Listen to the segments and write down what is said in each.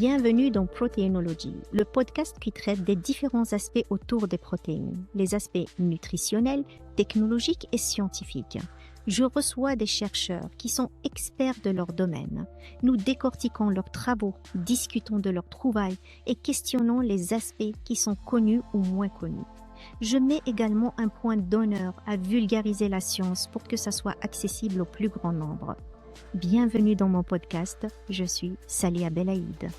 Bienvenue dans Proteinology, le podcast qui traite des différents aspects autour des protéines, les aspects nutritionnels, technologiques et scientifiques. Je reçois des chercheurs qui sont experts de leur domaine. Nous décortiquons leurs travaux, discutons de leurs trouvailles et questionnons les aspects qui sont connus ou moins connus. Je mets également un point d'honneur à vulgariser la science pour que ça soit accessible au plus grand nombre. Bienvenue dans mon podcast, je suis Salia Belaïd.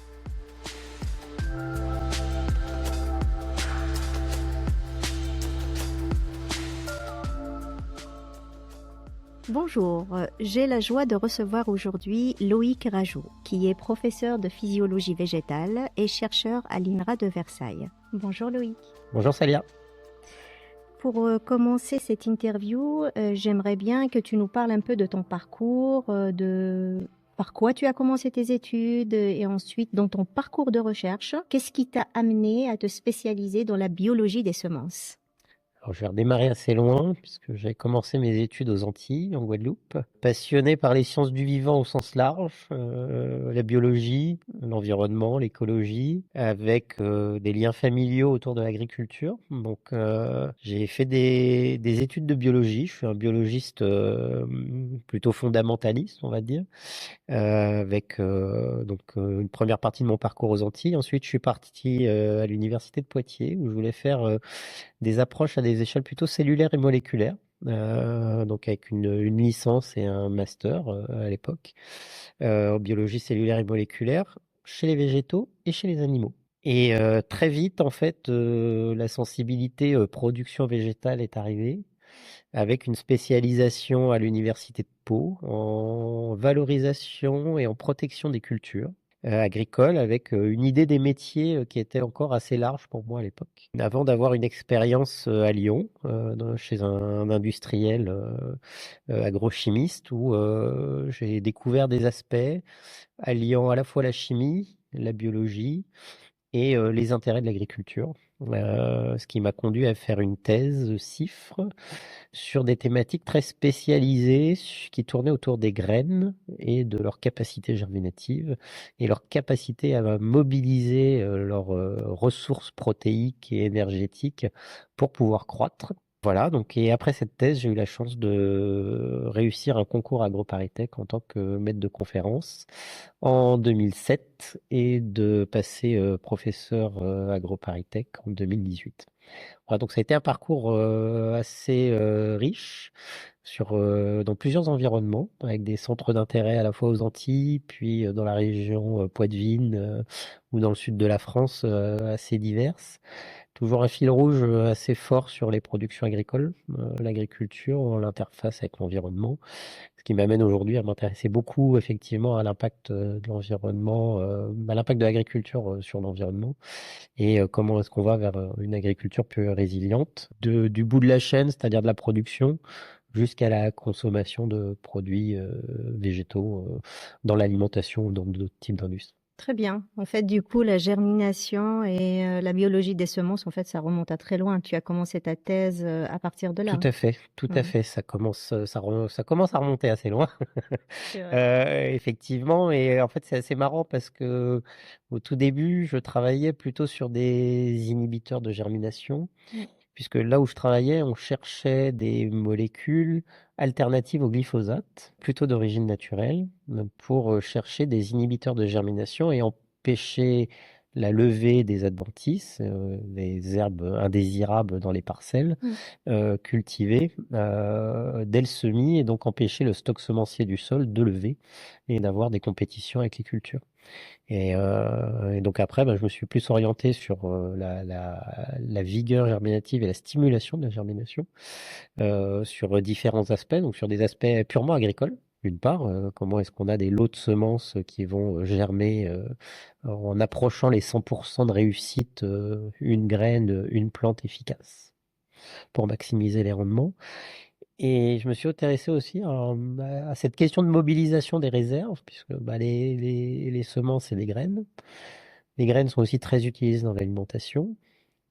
Bonjour, j'ai la joie de recevoir aujourd'hui Loïc Rajoux, qui est professeur de physiologie végétale et chercheur à l'INRA de Versailles. Bonjour Loïc. Bonjour Salia. Pour commencer cette interview, j'aimerais bien que tu nous parles un peu de ton parcours, de par quoi tu as commencé tes études et ensuite dans ton parcours de recherche. Qu'est-ce qui t'a amené à te spécialiser dans la biologie des semences ? Alors, je vais redémarrer assez loin, puisque j'ai commencé mes études aux Antilles, en Guadeloupe. Passionné par les sciences du vivant au sens large, la biologie, l'environnement, l'écologie, avec des liens familiaux autour de l'agriculture. Donc, j'ai fait des études de biologie. Je suis un biologiste plutôt fondamentaliste, on va dire, avec une première partie de mon parcours aux Antilles. Ensuite, je suis parti à l'université de Poitiers, où je voulais faire des approches à des échelles plutôt cellulaires et moléculaires, donc avec une licence et un master à l'époque, en biologie cellulaire et moléculaire, chez les végétaux et chez les animaux. Et très vite, en fait, la sensibilité production végétale est arrivée, avec une spécialisation à l'université de Pau en valorisation et en protection des cultures agricole, avec une idée des métiers qui était encore assez large pour moi à l'époque. Avant d'avoir une expérience à Lyon, chez un industriel agrochimiste, où j'ai découvert des aspects alliant à la fois la chimie, la biologie et les intérêts de l'agriculture. Ce qui m'a conduit à faire une thèse CIFRE sur des thématiques très spécialisées qui tournaient autour des graines et de leur capacité germinative et leur capacité à mobiliser leurs ressources protéiques et énergétiques pour pouvoir croître. Voilà, donc, et après cette thèse, j'ai eu la chance de réussir un concours AgroParisTech en tant que maître de conférence en 2007 et de passer professeur AgroParisTech en 2018. Voilà, donc ça a été un parcours assez riche dans plusieurs environnements, avec des centres d'intérêt à la fois aux Antilles, puis dans la région Poitevine ou dans le sud de la France, assez diverses. Toujours un fil rouge assez fort sur les productions agricoles, l'agriculture, l'interface avec l'environnement, ce qui m'amène aujourd'hui à m'intéresser beaucoup effectivement à l'impact de l'environnement, à l'impact de l'agriculture sur l'environnement, et comment est-ce qu'on va vers une agriculture plus résiliente, du bout de la chaîne, c'est-à-dire de la production, jusqu'à la consommation de produits végétaux dans l'alimentation ou dans d'autres types d'industries. Très bien. En fait, du coup, la germination et la biologie des semences, en fait, ça remonte à très loin. Tu as commencé ta thèse à partir de là. Tout à fait, tout à fait. Ça commence à remonter assez loin. C'est vrai. Effectivement, et en fait, c'est assez marrant parce que au tout début, je travaillais plutôt sur des inhibiteurs de germination, puisque là où je travaillais, on cherchait des molécules alternatives au glyphosate, plutôt d'origine naturelle, pour chercher des inhibiteurs de germination et empêcher la levée des adventices, des herbes indésirables dans les parcelles cultivées dès le semis, et donc empêcher le stock semencier du sol de lever et d'avoir des compétitions avec les cultures. Et donc après, je me suis plus orienté sur la vigueur germinative et la stimulation de la germination sur différents aspects, donc sur des aspects purement agricoles. D'une part, comment est-ce qu'on a des lots de semences qui vont germer en approchant les 100% de réussite, une graine, une plante efficace, pour maximiser les rendements. Et je me suis intéressé aussi à cette question de mobilisation des réserves, puisque les semences et les graines. Les graines sont aussi très utilisées dans l'alimentation,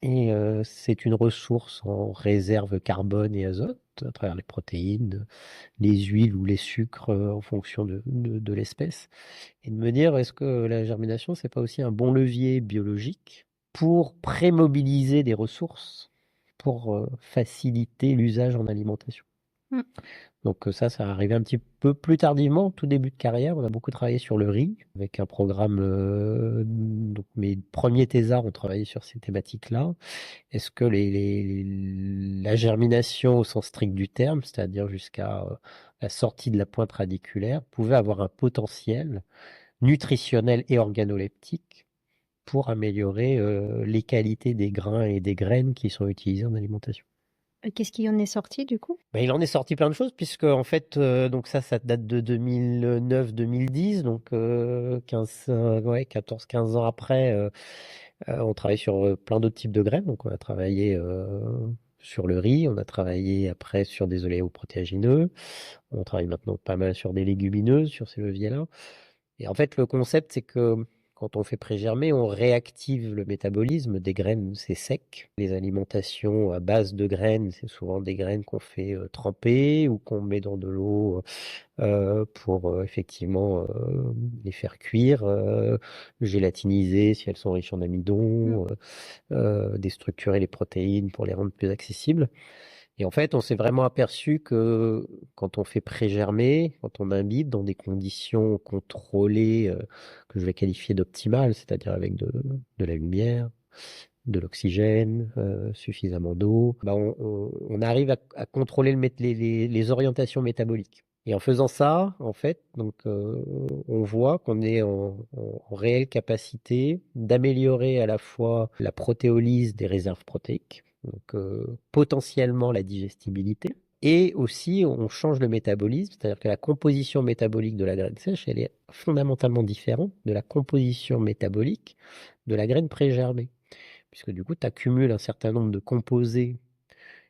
et c'est une ressource en réserve carbone et azote. à travers les protéines, les huiles ou les sucres en fonction de l'espèce. Et de me dire, est-ce que la germination, c'est pas aussi un bon levier biologique pour prémobiliser des ressources, pour faciliter l'usage en alimentation? Mm. Donc ça arrivé un petit peu plus tardivement, tout début de carrière. On a beaucoup travaillé sur le riz, avec un programme, donc mes premiers thésards ont travaillé sur ces thématiques-là. Est-ce que la germination au sens strict du terme, c'est-à-dire jusqu'à la sortie de la pointe radiculaire, pouvait avoir un potentiel nutritionnel et organoleptique pour améliorer les qualités des grains et des graines qui sont utilisés en alimentation? Qu'est-ce qui en est sorti du coup? Ben, il en est sorti plein de choses, puisque en fait, donc ça date de 2009-2010, donc 14-15 ans après, on travaille sur plein d'autres types de graines. Donc on a travaillé sur le riz, on a travaillé après sur des oléoprotéagineux, on travaille maintenant pas mal sur des légumineuses, sur ces leviers-là. Et en fait, le concept, c'est que quand on fait pré-germer, on réactive le métabolisme des graines, c'est sec. Les alimentations à base de graines, c'est souvent des graines qu'on fait tremper ou qu'on met dans de l'eau pour effectivement les faire cuire, gélatiniser si elles sont riches en amidon, déstructurer les protéines pour les rendre plus accessibles. Et en fait, on s'est vraiment aperçu que quand on fait pré-germer, quand on imbibe dans des conditions contrôlées, que je vais qualifier d'optimales, c'est-à-dire avec de la lumière, de l'oxygène, suffisamment d'eau, bah on arrive à contrôler les orientations métaboliques. Et en faisant ça, en fait, donc, on voit qu'on est en réelle capacité d'améliorer à la fois la protéolyse des réserves protéiques, donc potentiellement la digestibilité, et aussi on change le métabolisme, c'est-à-dire que la composition métabolique de la graine sèche, elle est fondamentalement différente de la composition métabolique de la graine pré-germée, puisque du coup, tu accumules un certain nombre de composés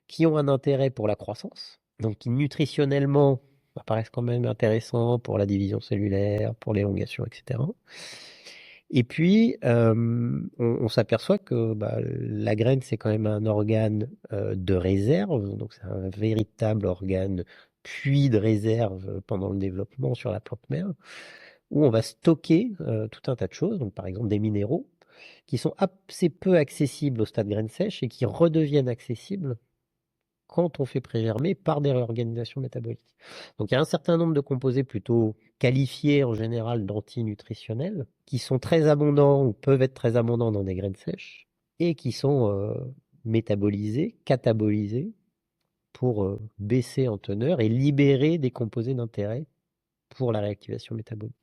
qui ont un intérêt pour la croissance, donc qui nutritionnellement apparaissent quand même intéressants pour la division cellulaire, pour l'élongation, etc. Et puis, on s'aperçoit que la graine, c'est quand même un organe de réserve, donc c'est un véritable organe puits de réserve pendant le développement sur la plante mère, où on va stocker tout un tas de choses, donc par exemple des minéraux, qui sont assez peu accessibles au stade graine sèche et qui redeviennent accessibles quand on fait pré-germer par des réorganisations métaboliques. Donc il y a un certain nombre de composés plutôt qualifiés en général d'antinutritionnels qui sont très abondants ou peuvent être très abondants dans des graines sèches et qui sont métabolisés, catabolisés pour baisser en teneur et libérer des composés d'intérêt pour la réactivation métabolique.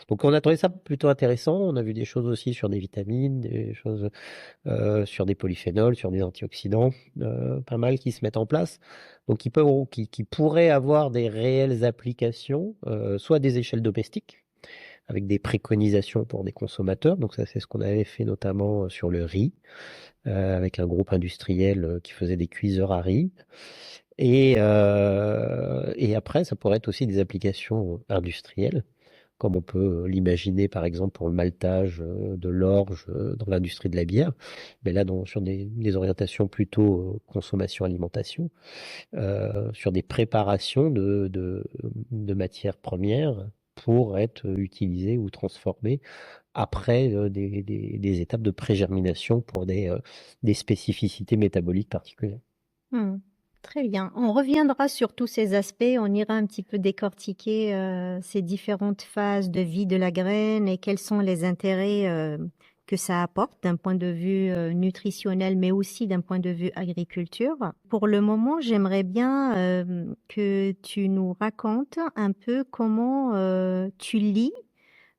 Donc on a trouvé ça plutôt intéressant. On a vu des choses aussi sur des vitamines, des choses sur des polyphénols, sur des antioxydants, pas mal qui se mettent en place. Donc qui pourraient avoir des réelles applications, soit à des échelles domestiques, avec des préconisations pour des consommateurs. Donc ça, c'est ce qu'on avait fait notamment sur le riz, avec un groupe industriel qui faisait des cuiseurs à riz. Et après, ça pourrait être aussi des applications industrielles, comme on peut l'imaginer par exemple pour le maltage de l'orge dans l'industrie de la bière, mais là sur des orientations plutôt consommation-alimentation, sur des préparations de matières premières pour être utilisées ou transformées après des étapes de pré-germination pour des spécificités métaboliques particulières. Hmm. Très bien. On reviendra sur tous ces aspects. On ira un petit peu décortiquer ces différentes phases de vie de la graine et quels sont les intérêts que ça apporte d'un point de vue nutritionnel, mais aussi d'un point de vue agriculture. Pour le moment, j'aimerais bien que tu nous racontes un peu comment tu lis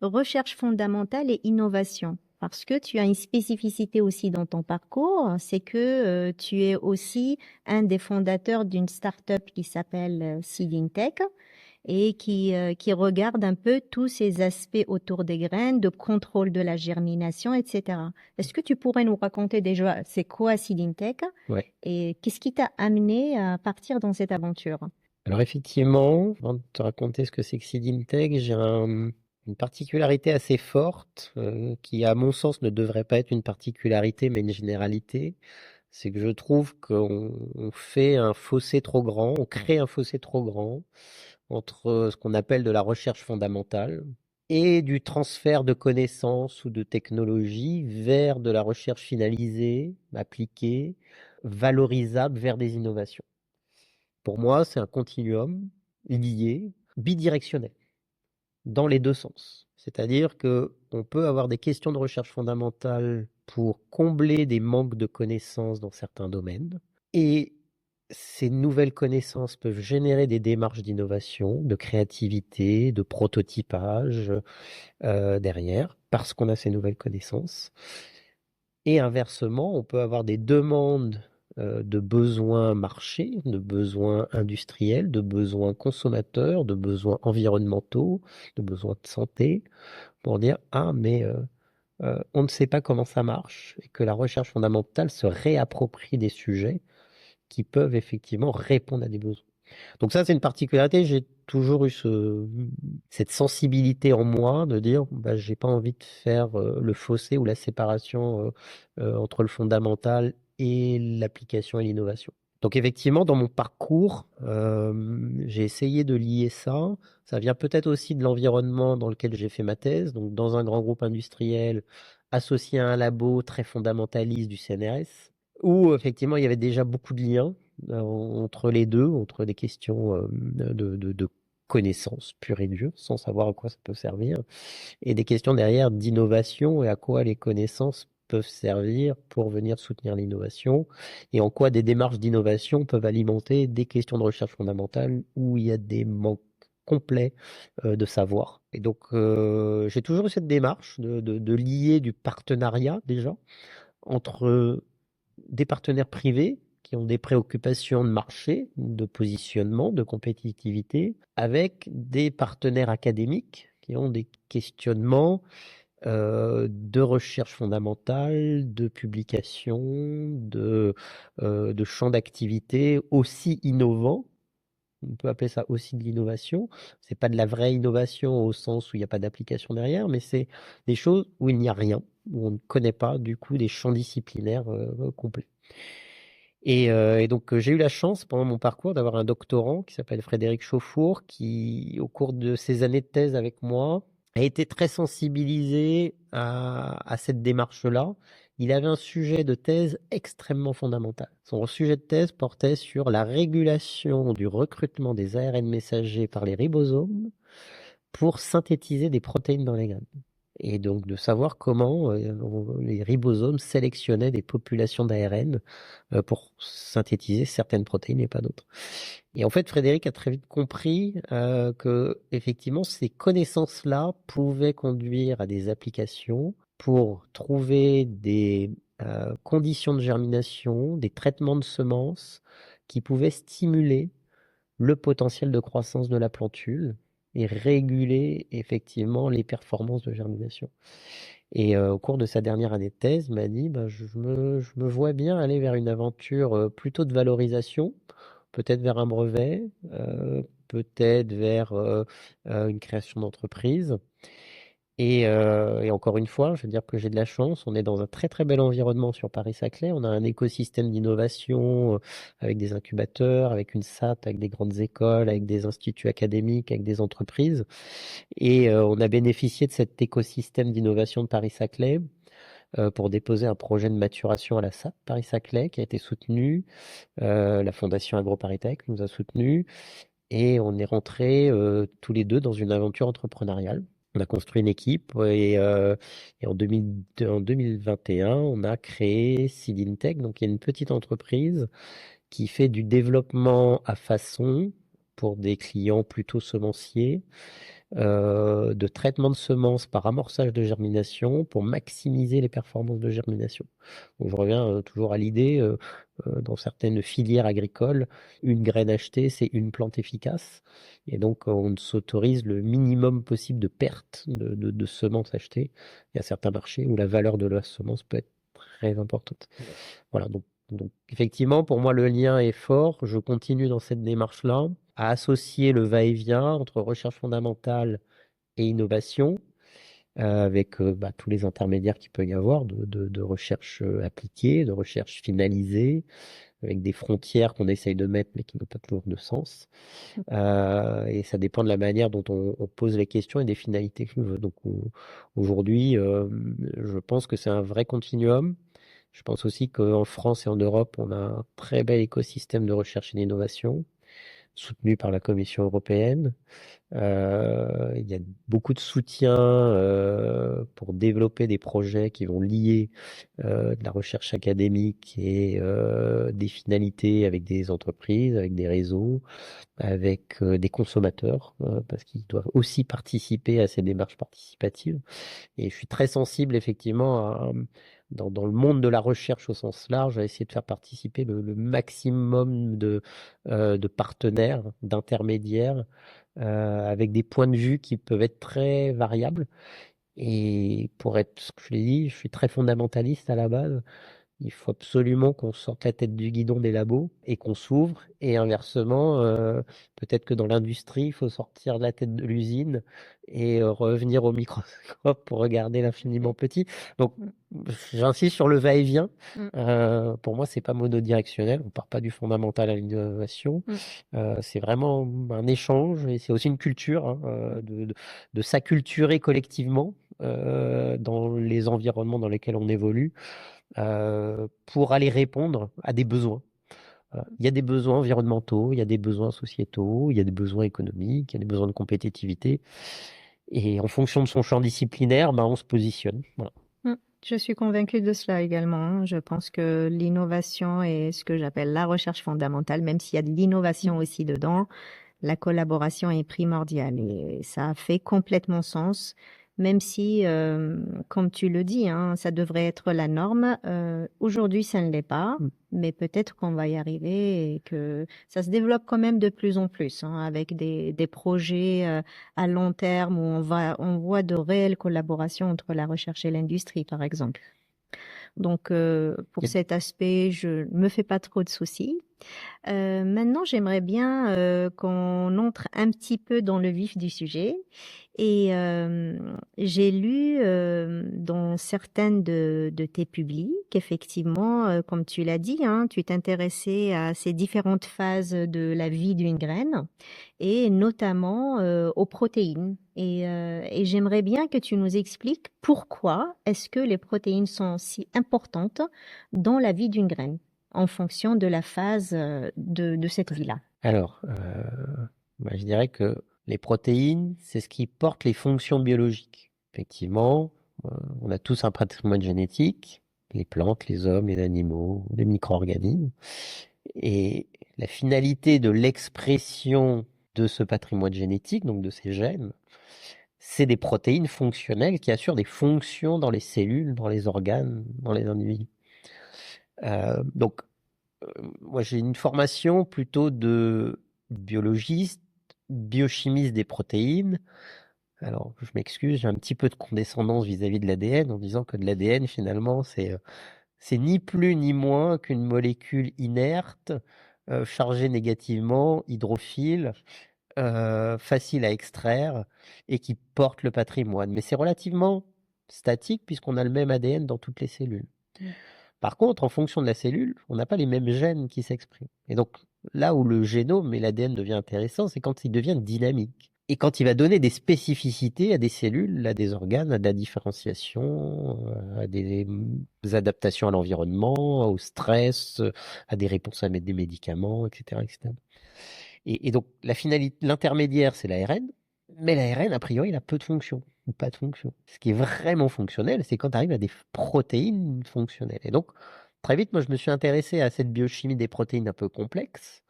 recherche fondamentale et innovation. Parce que tu as une spécificité aussi dans ton parcours, c'est que tu es aussi un des fondateurs d'une start-up qui s'appelle Seeding Tech et qui regarde un peu tous ces aspects autour des graines, de contrôle de la germination, etc. Est-ce que tu pourrais nous raconter déjà c'est quoi Seeding Tech Ouais. et qu'est-ce qui t'a amené à partir dans cette aventure? Alors effectivement, avant de te raconter ce que c'est que Seeding Tech, j'ai une particularité assez forte qui, à mon sens, ne devrait pas être une particularité mais une généralité. C'est que je trouve qu'on fait un fossé trop grand, on crée un fossé trop grand entre ce qu'on appelle de la recherche fondamentale et du transfert de connaissances ou de technologies vers de la recherche finalisée, appliquée, valorisable vers des innovations. Pour moi, c'est un continuum lié, bidirectionnel, dans les deux sens. C'est-à-dire qu'on peut avoir des questions de recherche fondamentale pour combler des manques de connaissances dans certains domaines, et ces nouvelles connaissances peuvent générer des démarches d'innovation, de créativité, de prototypage derrière, parce qu'on a ces nouvelles connaissances. Et inversement, on peut avoir des demandes de besoins marchés, de besoins industriels, de besoins consommateurs, de besoins environnementaux, de besoins de santé, pour dire ah mais on ne sait pas comment ça marche, et que la recherche fondamentale se réapproprie des sujets qui peuvent effectivement répondre à des besoins. Donc ça, c'est une particularité. J'ai toujours eu cette sensibilité en moi de dire, bah, j'ai pas envie de faire le fossé ou la séparation entre le fondamental et l'application et l'innovation. Donc effectivement, dans mon parcours, j'ai essayé de lier ça. Ça vient peut-être aussi de l'environnement dans lequel j'ai fait ma thèse, donc dans un grand groupe industriel associé à un labo très fondamentaliste du CNRS, où effectivement il y avait déjà beaucoup de liens entre les deux, entre des questions de connaissances pure et dure, sans savoir à quoi ça peut servir, et des questions derrière d'innovation et à quoi les connaissances peuvent servir pour venir soutenir l'innovation, et en quoi des démarches d'innovation peuvent alimenter des questions de recherche fondamentale où il y a des manques complets de savoir. Et donc j'ai toujours eu cette démarche de lier du partenariat déjà entre des partenaires privés qui ont des préoccupations de marché, de positionnement, de compétitivité, avec des partenaires académiques qui ont des questionnements de recherche fondamentale, de publication, de champs d'activité aussi innovants. On peut appeler ça aussi de l'innovation. C'est pas de la vraie innovation au sens où il n'y a pas d'application derrière, mais c'est des choses où il n'y a rien, où on ne connaît pas du coup des champs disciplinaires complets. Et donc j'ai eu la chance pendant mon parcours d'avoir un doctorant qui s'appelle Frédéric Chauffour, qui au cours de ses années de thèse avec moi a été très sensibilisé à cette démarche-là. Il avait un sujet de thèse extrêmement fondamental. Son sujet de thèse portait sur la régulation du recrutement des ARN messagers par les ribosomes pour synthétiser des protéines dans les graines. Et donc de savoir comment les ribosomes sélectionnaient des populations d'ARN pour synthétiser certaines protéines et pas d'autres. Et en fait, Frédéric a très vite compris que effectivement ces connaissances-là pouvaient conduire à des applications pour trouver des conditions de germination, des traitements de semences qui pouvaient stimuler le potentiel de croissance de la plantule et réguler effectivement les performances de germination. Et au cours de sa dernière année de thèse, il m'a dit bah, je me vois bien aller vers une aventure plutôt de valorisation, peut-être vers un brevet, peut-être vers une création d'entreprise. Et encore une fois, je veux dire que j'ai de la chance. On est dans un très très bel environnement sur Paris-Saclay. On a un écosystème d'innovation avec des incubateurs, avec une SAT, avec des grandes écoles, avec des instituts académiques, avec des entreprises. Et on a bénéficié de cet écosystème d'innovation de Paris-Saclay pour déposer un projet de maturation à la SAT Paris-Saclay qui a été soutenu. La Fondation AgroParisTech nous a soutenus. Et on est rentrés tous les deux dans une aventure entrepreneuriale. On a construit une équipe et en 2021, on a créé Seedintech. Donc, il y a une petite entreprise qui fait du développement à façon pour des clients plutôt semenciers, de traitement de semences par amorçage de germination pour maximiser les performances de germination. Donc, je reviens toujours à l'idée, dans certaines filières agricoles, une graine achetée, c'est une plante efficace. Et donc, on s'autorise le minimum possible de pertes de semences achetées. Il y a certains marchés où la valeur de la semence peut être très importante. Voilà, donc effectivement, pour moi, le lien est fort. Je continue dans cette démarche-là à associer le va-et-vient entre recherche fondamentale et innovation, avec tous les intermédiaires qu'il peut y avoir de recherche appliquée, de recherche finalisée, avec des frontières qu'on essaye de mettre mais qui n'ont pas toujours de sens. Et ça dépend de la manière dont on pose les questions et des finalités que l'on veut. Donc aujourd'hui, je pense que c'est un vrai continuum. Je pense aussi qu'en France et en Europe, on a un très bel écosystème de recherche et d'innovation, soutenu par la Commission européenne. Il y a beaucoup de soutien pour développer des projets qui vont lier de la recherche académique et des finalités avec des entreprises, avec des réseaux, avec des consommateurs, parce qu'ils doivent aussi participer à ces démarches participatives. Et je suis très sensible effectivement dans le monde de la recherche au sens large, à essayer de faire participer le maximum de partenaires, d'intermédiaires, avec des points de vue qui peuvent être très variables. Et pour être, ce que je l'ai dit, je suis très fondamentaliste à la base. Il faut absolument qu'on sorte la tête du guidon des labos et qu'on s'ouvre. Et inversement, peut-être que dans l'industrie, il faut sortir la tête de l'usine et revenir au microscope pour regarder l'infiniment petit. Donc, j'insiste sur le va-et-vient. Pour moi, c'est pas monodirectionnel. On part pas du fondamental à l'innovation. C'est vraiment un échange et c'est aussi une culture, hein, de s'acculturer collectivement dans les environnements dans lesquels on évolue. Pour aller répondre à des besoins. Il y a des besoins environnementaux, il y a des besoins sociétaux, il y a des besoins économiques, il y a des besoins de compétitivité. Et en fonction de son champ disciplinaire, on se positionne. Voilà. Je suis convaincue de cela également, hein. Je pense que l'innovation est ce que j'appelle la recherche fondamentale, même s'il y a de l'innovation aussi dedans, la collaboration est primordiale et ça fait complètement sens, même si, comme tu le dis, hein, ça devrait être la norme. Aujourd'hui, ça ne l'est pas, mais peut-être qu'on va y arriver et que ça se développe quand même de plus en plus, hein, avec des projets à long terme où on voit de réelles collaborations entre la recherche et l'industrie, par exemple. Donc, pour Yep. cet aspect, je ne me fais pas trop de soucis. Maintenant, j'aimerais bien qu'on entre un petit peu dans le vif du sujet. Et j'ai lu dans certaines de tes publics, effectivement, comme tu l'as dit, hein, tu t'intéressais à ces différentes phases de la vie d'une graine et notamment aux protéines. Et j'aimerais bien que tu nous expliques pourquoi est-ce que les protéines sont si importantes dans la vie d'une graine en fonction de la phase de cette vie-là. Alors, je dirais que les protéines, c'est ce qui porte les fonctions biologiques. Effectivement, on a tous un patrimoine génétique, les plantes, les hommes, les animaux, les micro-organismes. Et la finalité de l'expression de ce patrimoine génétique, donc de ces gènes, c'est des protéines fonctionnelles qui assurent des fonctions dans les cellules, dans les organes, dans les individus. Donc, moi j'ai une formation plutôt de biologiste, biochimiste des protéines. Alors, je m'excuse, j'ai un petit peu de condescendance vis-à-vis de l'ADN en disant que de l'ADN, finalement, c'est ni plus ni moins qu'une molécule inerte, chargée négativement, hydrophile, facile à extraire et qui porte le patrimoine. Mais c'est relativement statique puisqu'on a le même ADN dans toutes les cellules. Par contre, en fonction de la cellule, on n'a pas les mêmes gènes qui s'expriment. Et donc, là où le génome et l'ADN devient intéressant, c'est quand il devient dynamique. Et quand il va donner des spécificités à des cellules, à des organes, à de la différenciation, à des adaptations à l'environnement, au stress, à des réponses à des médicaments, etc., etc. Et donc, la finalité, l'intermédiaire, c'est l'ARN, mais l'ARN, a priori, il a peu de fonctions, ou pas de fonctions. Ce qui est vraiment fonctionnel, c'est quand tu arrives à des protéines fonctionnelles. Et donc, très vite, moi, je me suis intéressé à cette biochimie des protéines un peu complexe,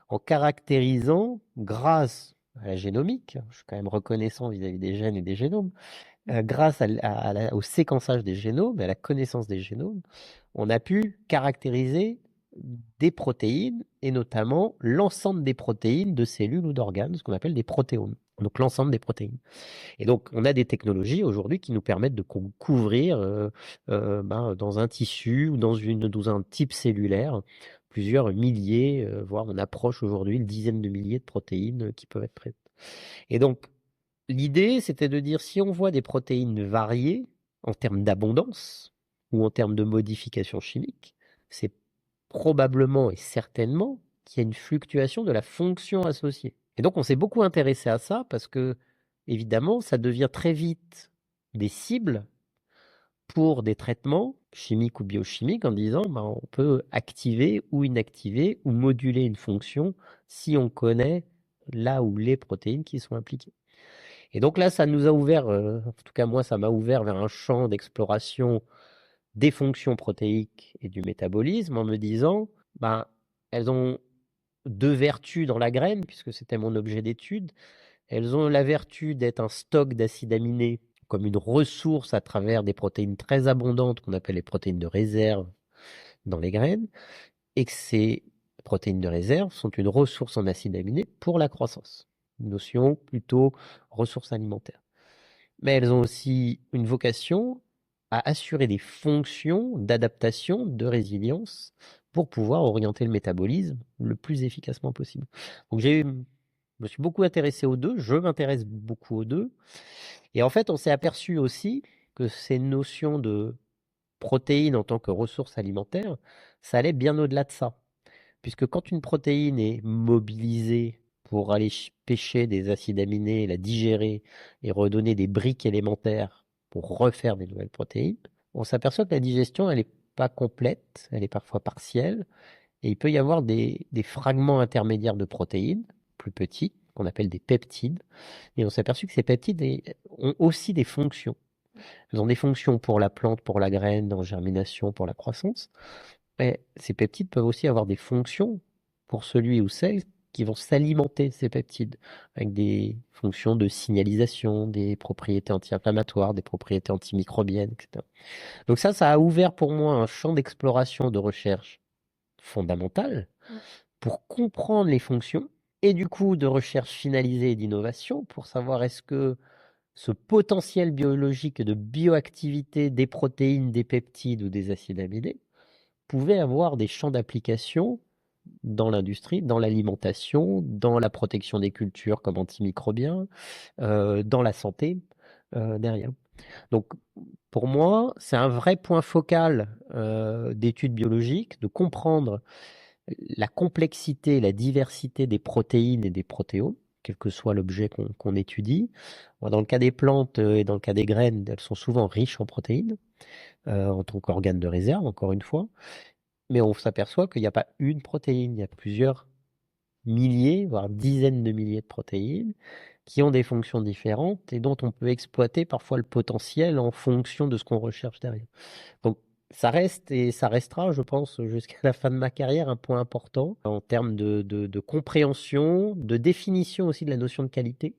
en caractérisant, grâce à la génomique, je suis quand même reconnaissant vis-à-vis des gènes et des génomes, grâce au séquençage des génomes, à la connaissance des génomes, on a pu caractériser des protéines, et notamment l'ensemble des protéines de cellules ou d'organes, ce qu'on appelle des protéomes. Donc l'ensemble des protéines. Et donc on a des technologies aujourd'hui qui nous permettent de couvrir dans un tissu ou dans un type cellulaire plusieurs milliers, voire on approche aujourd'hui une dizaine de milliers de protéines qui peuvent être présentes. Et donc l'idée, c'était de dire si on voit des protéines variées en termes d'abondance ou en termes de modification chimique, c'est probablement et certainement qu'il y a une fluctuation de la fonction associée. Et donc, on s'est beaucoup intéressé à ça parce que, évidemment, ça devient très vite des cibles pour des traitements chimiques ou biochimiques en disant on peut activer ou inactiver ou moduler une fonction si on connaît là où les protéines qui sont impliquées. Et donc là, ça nous a ouvert, en tout cas moi, ça m'a ouvert vers un champ d'exploration des fonctions protéiques et du métabolisme en me disant, elles ont deux vertus dans la graine, puisque c'était mon objet d'étude. Elles ont la vertu d'être un stock d'acides aminés comme une ressource à travers des protéines très abondantes qu'on appelle les protéines de réserve dans les graines, et que ces protéines de réserve sont une ressource en acides aminés pour la croissance. Une notion plutôt ressource alimentaire. Mais elles ont aussi une vocation à assurer des fonctions d'adaptation, de résilience, pour pouvoir orienter le métabolisme le plus efficacement possible. Donc je me suis beaucoup intéressé aux deux, je m'intéresse beaucoup aux deux. Et en fait, on s'est aperçu aussi que ces notions de protéines en tant que ressource alimentaire, ça allait bien au-delà de ça. Puisque quand une protéine est mobilisée pour aller pêcher des acides aminés, la digérer et redonner des briques élémentaires pour refaire des nouvelles protéines, on s'aperçoit que la digestion, elle n'est pas complète, elle est parfois partielle, et il peut y avoir des fragments intermédiaires de protéines, plus petits, qu'on appelle des peptides, et on s'est aperçu que ces peptides ont aussi des fonctions. Ils ont des fonctions pour la plante, pour la graine, en germination, pour la croissance, mais ces peptides peuvent aussi avoir des fonctions pour celui ou celle qui vont s'alimenter ces peptides, avec des fonctions de signalisation, des propriétés anti-inflammatoires, des propriétés antimicrobiennes, etc. Donc ça a ouvert pour moi un champ d'exploration de recherche fondamental pour comprendre les fonctions et du coup de recherche finalisée et d'innovation pour savoir est-ce que ce potentiel biologique de bioactivité des protéines, des peptides ou des acides aminés pouvait avoir des champs d'application dans l'industrie, dans l'alimentation, dans la protection des cultures comme antimicrobiens, dans la santé derrière. Donc pour moi, c'est un vrai point focal d'études biologiques, de comprendre la complexité, la diversité des protéines et des protéomes, quel que soit l'objet qu'on étudie. Dans le cas des plantes et dans le cas des graines, elles sont souvent riches en protéines, en tant qu'organes de réserve, encore une fois. Mais on s'aperçoit qu'il n'y a pas une protéine, il y a plusieurs milliers, voire dizaines de milliers de protéines qui ont des fonctions différentes et dont on peut exploiter parfois le potentiel en fonction de ce qu'on recherche derrière. Donc ça reste et ça restera, je pense, jusqu'à la fin de ma carrière, un point important en termes de compréhension, de définition aussi de la notion de qualité.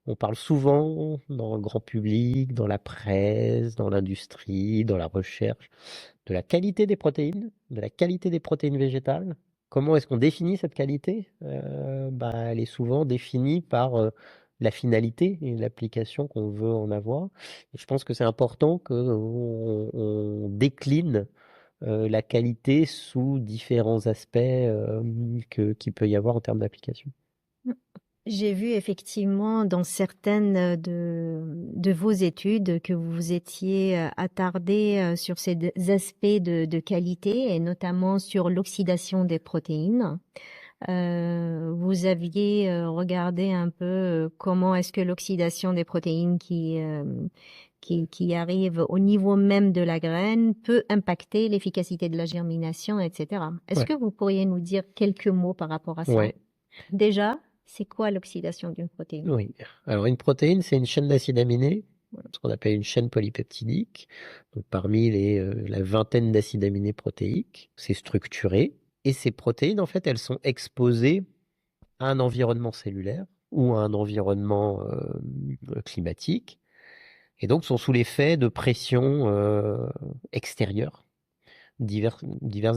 On parle souvent dans le grand public, dans la presse, dans l'industrie, dans la recherche, de la qualité des protéines, de la qualité des protéines végétales. Comment est-ce qu'on définit cette qualité? Elle est souvent définie par la finalité et l'application qu'on veut en avoir. Et je pense que c'est important qu'on décline la qualité sous différents aspects qu'il peut y avoir en termes d'application. J'ai vu effectivement dans certaines de vos études que vous vous étiez attardé sur ces aspects de qualité et notamment sur l'oxydation des protéines. Vous aviez regardé un peu comment est-ce que l'oxydation des protéines qui arrive au niveau même de la graine peut impacter l'efficacité de la germination, etc. Est-ce Ouais. que vous pourriez nous dire quelques mots par rapport à ça? Ouais. Déjà, c'est quoi l'oxydation d'une protéine? Oui. Alors une protéine, c'est une chaîne d'acides aminés, ce qu'on appelle une chaîne polypeptidique. Donc parmi la vingtaine d'acides aminés protéiques, c'est structuré. Et ces protéines, en fait, elles sont exposées à un environnement cellulaire ou à un environnement climatique, et donc sont sous l'effet de pressions extérieures, diverses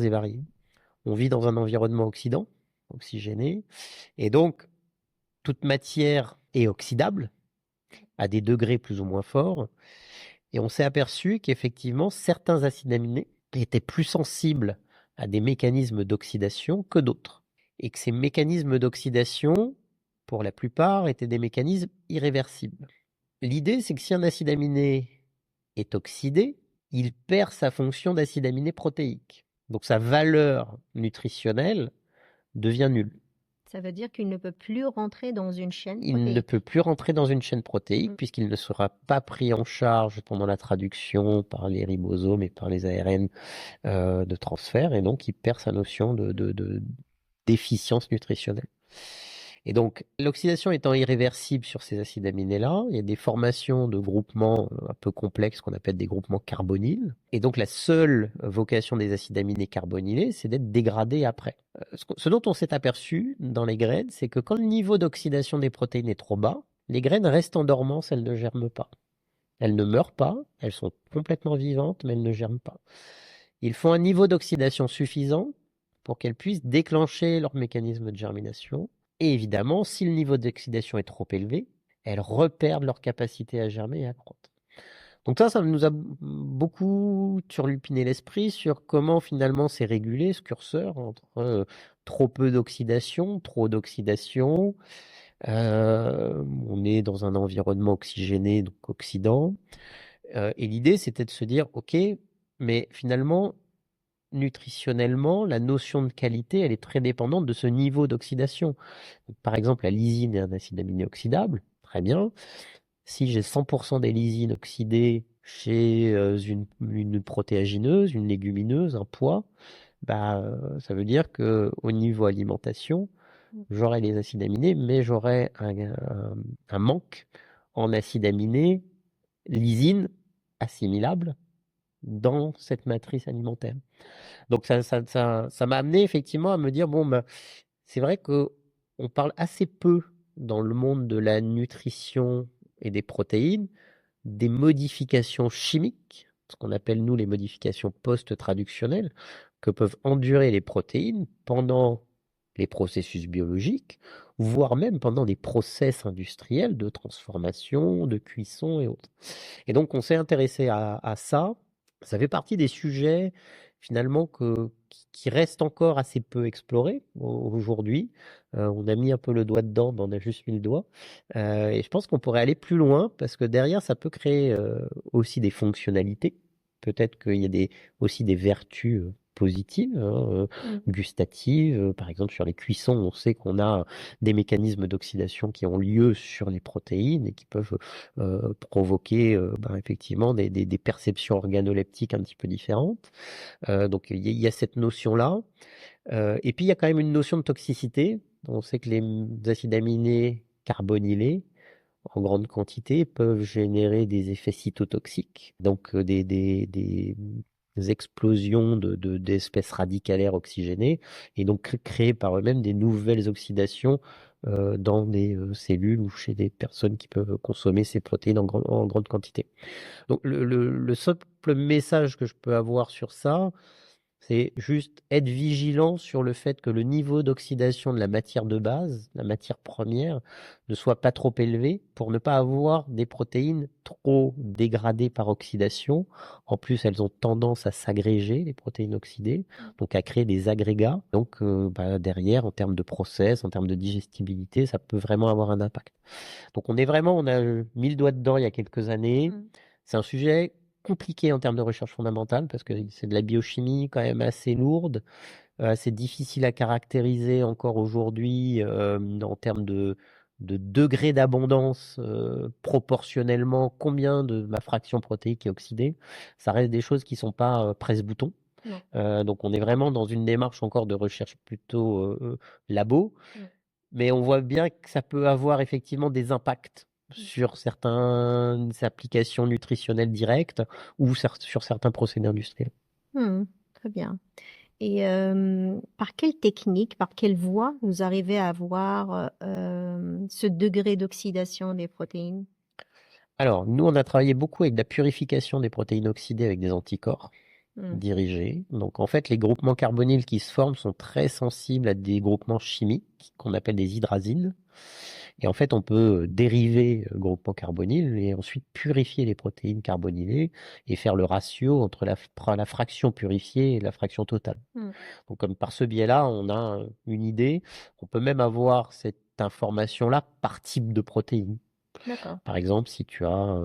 et variées. On vit dans un environnement oxydant, oxygéné, et donc toute matière est oxydable à des degrés plus ou moins forts, et on s'est aperçu qu'effectivement certains acides aminés étaient plus sensibles à des mécanismes d'oxydation que d'autres, et que ces mécanismes d'oxydation pour la plupart, étaient des mécanismes irréversibles. L'idée, c'est que si un acide aminé est oxydé, il perd sa fonction d'acide aminé protéique. Donc sa valeur nutritionnelle devient nulle. Ça veut dire qu'il ne peut plus rentrer dans une chaîne Il ne protéique. peut plus rentrer dans une chaîne protéique puisqu'il ne sera pas pris en charge pendant la traduction par les ribosomes et par les ARN de transfert, et donc il perd sa notion de déficience nutritionnelle. Et donc, l'oxydation étant irréversible sur ces acides aminés-là, il y a des formations de groupements un peu complexes qu'on appelle des groupements carbonyles. Et donc, la seule vocation des acides aminés carbonylés, c'est d'être dégradés après. Ce dont on s'est aperçu dans les graines, c'est que quand le niveau d'oxydation des protéines est trop bas, les graines restent en dormance, elles ne germent pas. Elles ne meurent pas, elles sont complètement vivantes, mais elles ne germent pas. Il faut un niveau d'oxydation suffisant pour qu'elles puissent déclencher leur mécanisme de germination. Et évidemment, si le niveau d'oxydation est trop élevé, elles reperdent leur capacité à germer et à croître. Donc ça nous a beaucoup turlupiné l'esprit sur comment finalement c'est régulé ce curseur entre trop peu d'oxydation, trop d'oxydation. On est dans un environnement oxygéné, donc oxydant. Et l'idée, c'était de se dire, ok, mais finalement, nutritionnellement, la notion de qualité, elle est très dépendante de ce niveau d'oxydation. Par exemple, la lysine est un acide aminé oxydable, très bien. Si j'ai 100% des lysines oxydées chez une protéagineuse, une légumineuse, un pois, ça veut dire qu'au niveau alimentation, j'aurai les acides aminés, mais j'aurai un manque en acides aminés, lysine assimilable dans cette matrice alimentaire. Donc ça m'a amené effectivement à me dire, c'est vrai qu'on parle assez peu dans le monde de la nutrition et des protéines, des modifications chimiques, ce qu'on appelle nous les modifications post-traductionnelles, que peuvent endurer les protéines pendant les processus biologiques, voire même pendant des process industriels de transformation, de cuisson et autres. Et donc on s'est intéressé à ça. Ça fait partie des sujets finalement qui restent encore assez peu explorés aujourd'hui. On a mis un peu le doigt dedans, mais on a juste mis le doigt. Et je pense qu'on pourrait aller plus loin parce que derrière, ça peut créer aussi des fonctionnalités. Peut-être qu'il y a aussi des vertus positives, gustatives. Par exemple, sur les cuissons, on sait qu'on a des mécanismes d'oxydation qui ont lieu sur les protéines et qui peuvent provoquer effectivement des perceptions organoleptiques un petit peu différentes. Donc il y a cette notion-là. Et puis il y a quand même une notion de toxicité. On sait que les acides aminés carbonylés, en grande quantité, peuvent générer des effets cytotoxiques, donc des explosions d'espèces radicalaires oxygénées, et donc créer par eux-mêmes des nouvelles oxydations dans des cellules ou chez des personnes qui peuvent consommer ces protéines en grande quantité. Donc le simple message que je peux avoir sur ça, c'est juste être vigilant sur le fait que le niveau d'oxydation de la matière de base, la matière première, ne soit pas trop élevé pour ne pas avoir des protéines trop dégradées par oxydation. En plus, elles ont tendance à s'agréger, les protéines oxydées, donc à créer des agrégats. Donc derrière, en termes de process, en termes de digestibilité, ça peut vraiment avoir un impact. Donc on a mis le doigt dedans il y a quelques années. C'est un sujet compliqué en termes de recherche fondamentale parce que c'est de la biochimie quand même assez lourde, assez difficile à caractériser encore aujourd'hui en termes de degré d'abondance proportionnellement, combien de ma fraction protéique est oxydée. Ça reste des choses qui ne sont pas presse-bouton. Donc on est vraiment dans une démarche encore de recherche plutôt labo, mais on voit bien que ça peut avoir effectivement des impacts sur certaines applications nutritionnelles directes ou sur certains procédés industriels. Très bien. Et par quelle technique, par quelle voie vous arrivez à avoir ce degré d'oxydation des protéines? Alors, nous, on a travaillé beaucoup avec la purification des protéines oxydées avec des anticorps dirigés. Donc, en fait, les groupements carbonyles qui se forment sont très sensibles à des groupements chimiques qu'on appelle des hydrazines. Et en fait, on peut dériver le groupement carbonyle et ensuite purifier les protéines carbonylées et faire le ratio entre la fraction purifiée et la fraction totale. Donc, comme par ce biais-là, on a une idée. On peut même avoir cette information-là par type de protéine. D'accord. Par exemple, si tu as,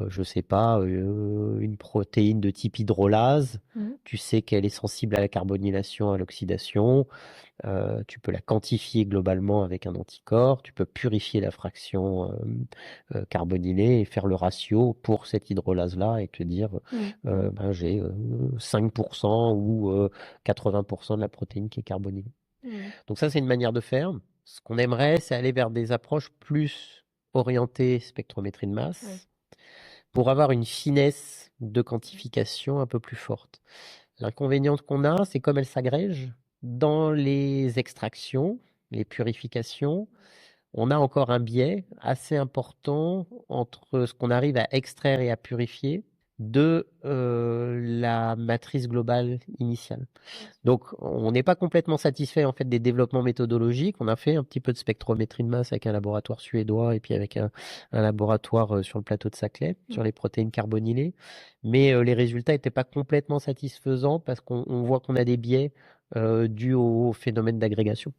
je sais pas, une protéine de type hydrolase, tu sais qu'elle est sensible à la carbonylation, à l'oxydation. Tu peux la quantifier globalement avec un anticorps. Tu peux purifier la fraction carbonylée et faire le ratio pour cette hydrolase-là et te dire, ben, j'ai 5% ou 80% de la protéine qui est carbonylée. Donc ça, c'est une manière de faire. Ce qu'on aimerait, c'est aller vers des approches plus orientées spectrométrie de masse pour avoir une finesse de quantification un peu plus forte. L'inconvénient qu'on a, c'est comme elle s'agrège dans les extractions, les purifications, on a encore un biais assez important entre ce qu'on arrive à extraire et à purifier de la matrice globale initiale. Donc, on n'est pas complètement satisfait en fait des développements méthodologiques. On a fait un petit peu de spectrométrie de masse avec un laboratoire suédois et puis avec un laboratoire sur le plateau de Saclay, sur les protéines carbonylées. Mais les résultats n'étaient pas complètement satisfaisants parce qu'on voit qu'on a des biais dus au phénomène d'agrégation.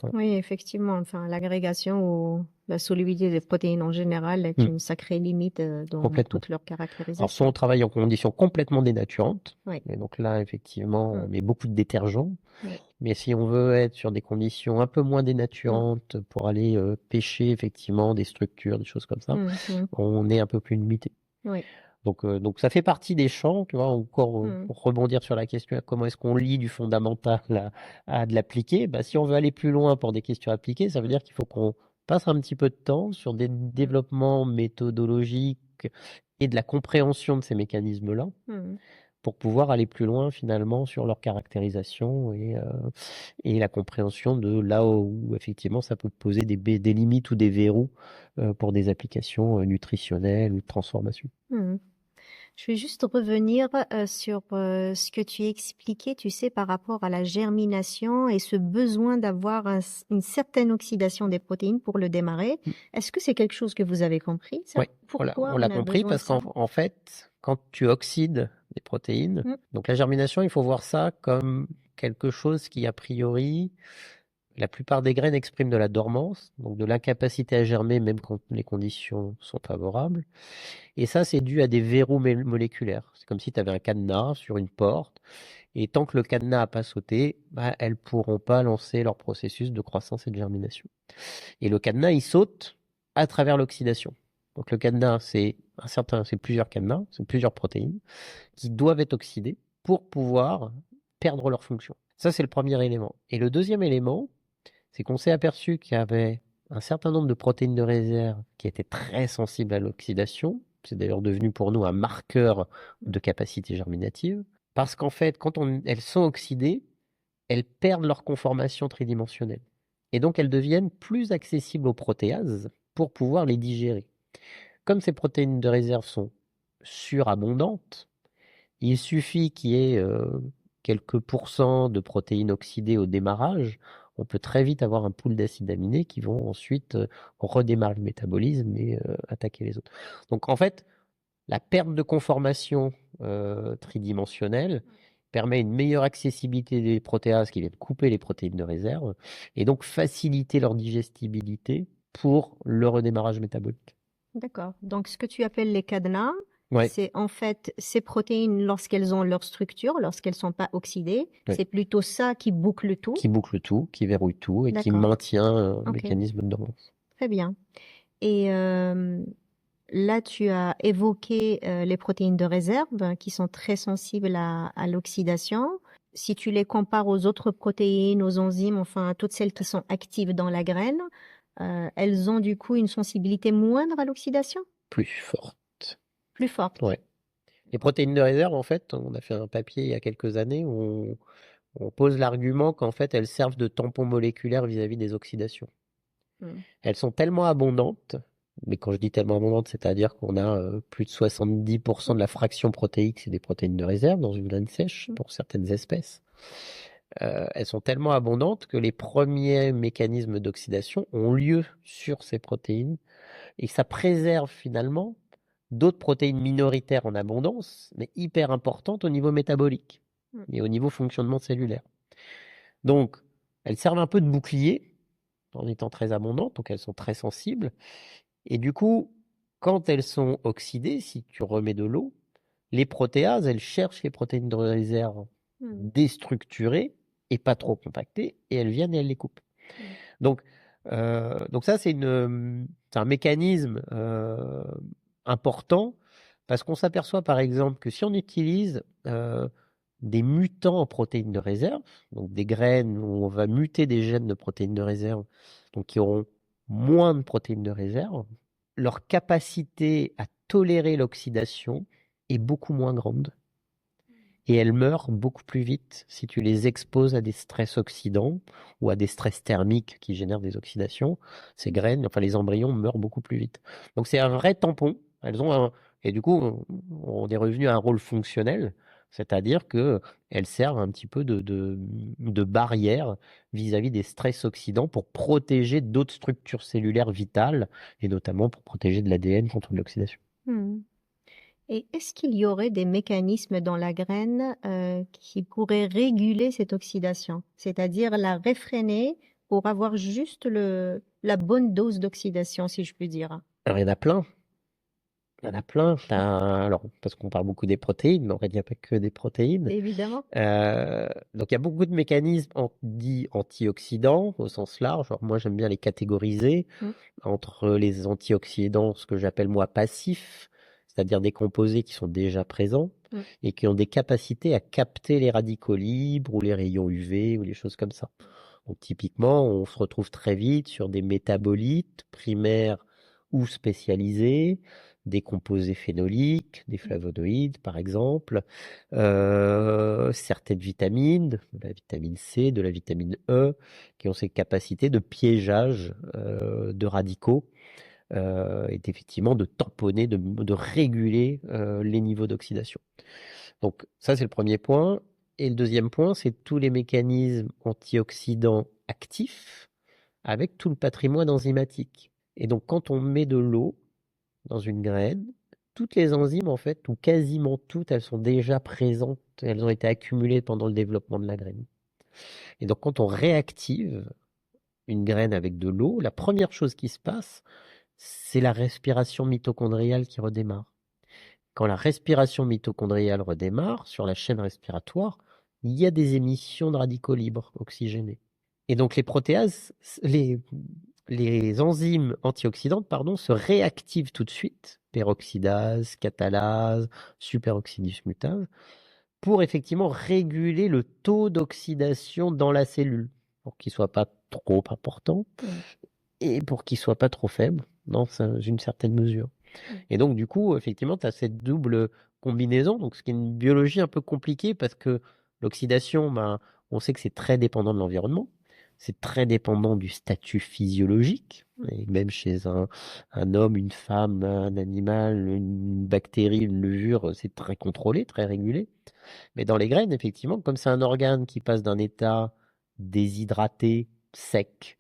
Voilà. Oui, effectivement. Enfin, l'agrégation ou la solubilité des protéines en général est une sacrée limite dans toute leur caractérisation. Alors, soit on travaille en conditions complètement dénaturantes, Oui. et donc là, effectivement, on met beaucoup de détergents. Mais si on veut être sur des conditions un peu moins dénaturantes pour aller pêcher effectivement des structures, des choses comme ça, on est un peu plus limité. Oui. Donc ça fait partie des champs, tu vois, encore pour rebondir sur la question comment est-ce qu'on lie du fondamental à de l'appliqué. Bah, si on veut aller plus loin pour des questions appliquées, ça veut dire qu'il faut qu'on passe un petit peu de temps sur des développements méthodologiques et de la compréhension de ces mécanismes-là pour pouvoir aller plus loin finalement sur leur caractérisation et la compréhension de là où effectivement ça peut poser des limites ou des verrous pour des applications nutritionnelles ou de transformation. Je vais juste revenir sur ce que tu expliquais, tu sais, par rapport à la germination et ce besoin d'avoir une certaine oxydation des protéines pour le démarrer. Est-ce que c'est quelque chose que vous avez compris, ça? Oui, on l'a compris parce qu'en fait, quand tu oxydes des protéines, donc la germination, il faut voir ça comme quelque chose qui, a priori, la plupart des graines expriment de la dormance, donc de l'incapacité à germer même quand les conditions sont favorables. Et ça, c'est dû à des verrous moléculaires. C'est comme si tu avais un cadenas sur une porte, et tant que le cadenas n'a pas sauté, bah, elles ne pourront pas lancer leur processus de croissance et de germination. Et le cadenas, il saute à travers l'oxydation. Donc le cadenas, c'est plusieurs cadenas, c'est plusieurs protéines qui doivent être oxydées pour pouvoir perdre leur fonction. Ça, c'est le premier élément. Et le deuxième élément, c'est qu'on s'est aperçu qu'il y avait un certain nombre de protéines de réserve qui étaient très sensibles à l'oxydation. C'est d'ailleurs devenu pour nous un marqueur de capacité germinative. Parce qu'en fait, quand elles sont oxydées, elles perdent leur conformation tridimensionnelle. Et donc, elles deviennent plus accessibles aux protéases pour pouvoir les digérer. Comme ces protéines de réserve sont surabondantes, il suffit qu'il y ait quelques pourcents de protéines oxydées au démarrage, on peut très vite avoir un pool d'acides aminés qui vont ensuite redémarrer le métabolisme et attaquer les autres. Donc en fait, la perte de conformation tridimensionnelle permet une meilleure accessibilité des protéases qui viennent couper les protéines de réserve et donc faciliter leur digestibilité pour le redémarrage métabolique. D'accord. Donc ce que tu appelles les cadenas, Ouais. c'est en fait ces protéines lorsqu'elles ont leur structure, lorsqu'elles sont pas oxydées, c'est plutôt ça qui boucle tout. Qui boucle tout, qui verrouille tout et qui maintient un mécanisme de dormance. Très bien. Et là, tu as évoqué les protéines de réserve qui sont très sensibles à l'oxydation. Si tu les compares aux autres protéines, aux enzymes, enfin toutes celles qui sont actives dans la graine, elles ont du coup une sensibilité moindre à l'oxydation? Plus forte. Plus forte. Ouais. Les protéines de réserve, en fait, on a fait un papier il y a quelques années où on pose l'argument qu'en fait, elles servent de tampon moléculaire vis-à-vis des oxydations. Elles sont tellement abondantes, mais quand je dis tellement abondantes, c'est-à-dire qu'on a plus de 70% de la fraction protéique, c'est des protéines de réserve dans une graine sèche pour certaines espèces. elles sont tellement abondantes que les premiers mécanismes d'oxydation ont lieu sur ces protéines et ça préserve finalement d'autres protéines minoritaires en abondance, mais hyper importantes au niveau métabolique et au niveau fonctionnement cellulaire. Donc, elles servent un peu de bouclier en étant très abondantes, donc elles sont très sensibles. Et du coup, quand elles sont oxydées, si tu remets de l'eau, les protéases, elles cherchent les protéines de réserve déstructurées et pas trop compactées, et elles viennent et elles les coupent. Donc ça, c'est un mécanisme important, parce qu'on s'aperçoit par exemple que si on utilise des mutants en protéines de réserve, donc des graines où on va muter des gènes de protéines de réserve, donc qui auront moins de protéines de réserve, leur capacité à tolérer l'oxydation est beaucoup moins grande. Et elles meurent beaucoup plus vite si tu les exposes à des stress oxydants ou à des stress thermiques qui génèrent des oxydations. Ces graines, enfin les embryons meurent beaucoup plus vite. Donc c'est un vrai tampon. Et du coup, on est revenu à un rôle fonctionnel, c'est-à-dire que elles servent un petit peu de barrière vis-à-vis des stress oxydants pour protéger d'autres structures cellulaires vitales et notamment pour protéger de l'ADN contre l'oxydation. Et est-ce qu'il y aurait des mécanismes dans la graine qui pourraient réguler cette oxydation, c'est-à-dire la réfréner pour avoir juste la bonne dose d'oxydation, si je puis dire? Alors il y en a plein. Il y en a plein. Alors, parce qu'on parle beaucoup des protéines, mais en fait, il n'y a pas que des protéines. Évidemment. Donc, il y a beaucoup de mécanismes dits antioxydants au sens large. Alors, moi, j'aime bien les catégoriser entre les antioxydants, ce que j'appelle moi passifs, c'est-à-dire des composés qui sont déjà présents et qui ont des capacités à capter les radicaux libres ou les rayons UV ou les choses comme ça. Donc, typiquement, on se retrouve très vite sur des métabolites primaires ou spécialisés, des composés phénoliques, des flavonoïdes par exemple, certaines vitamines, de la vitamine C, de la vitamine E, qui ont ces capacités de piégeage de radicaux et effectivement de tamponner, de réguler les niveaux d'oxydation. Donc ça c'est le premier point. Et le deuxième point, c'est tous les mécanismes antioxydants actifs avec tout le patrimoine enzymatique. Et donc quand on met de l'eau dans une graine, toutes les enzymes, en fait, ou quasiment toutes, elles sont déjà présentes, elles ont été accumulées pendant le développement de la graine. Et donc, quand on réactive une graine avec de l'eau, la première chose qui se passe, c'est la respiration mitochondriale qui redémarre. Quand la respiration mitochondriale redémarre sur la chaîne respiratoire, il y a des émissions de radicaux libres oxygénés. Et donc, les protéases, les enzymes antioxydantes se réactivent tout de suite, peroxydase, catalase, superoxydase mutase, pour effectivement réguler le taux d'oxydation dans la cellule, pour qu'il ne soit pas trop important et pour qu'il ne soit pas trop faible dans une certaine mesure. Et donc, du coup, effectivement, tu as cette double combinaison, donc ce qui est une biologie un peu compliquée parce que l'oxydation, on sait que c'est très dépendant de l'environnement. C'est très dépendant du statut physiologique, et même chez un homme, une femme, un animal, une bactérie, une levure, c'est très contrôlé, très régulé. Mais dans les graines, effectivement, comme c'est un organe qui passe d'un état déshydraté, sec,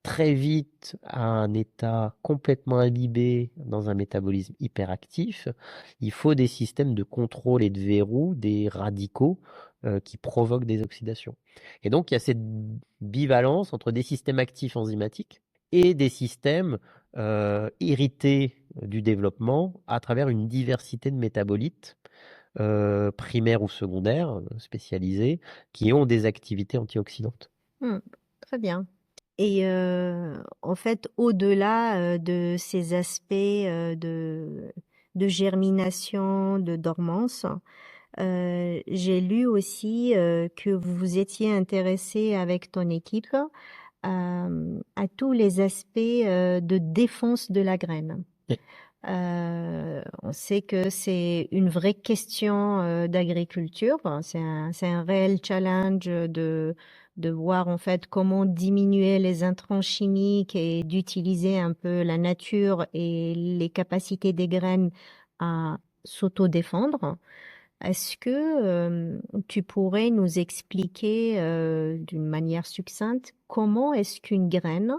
très vite à un état complètement imbibé dans un métabolisme hyperactif, il faut des systèmes de contrôle et de verrou des radicaux qui provoquent des oxydations. Et donc, il y a cette bivalence entre des systèmes actifs enzymatiques et des systèmes irrités du développement à travers une diversité de métabolites primaires ou secondaires, spécialisés, qui ont des activités antioxydantes. Très bien. Et en fait, au-delà de ces aspects de germination, de dormance, j'ai lu aussi que vous vous étiez intéressé avec ton équipe à tous les aspects de défense de la graine. Oui. On sait que c'est une vraie question d'agriculture. C'est un réel challenge de voir en fait comment diminuer les intrants chimiques et d'utiliser un peu la nature et les capacités des graines à s'auto-défendre. Est-ce que tu pourrais nous expliquer d'une manière succincte comment est-ce qu'une graine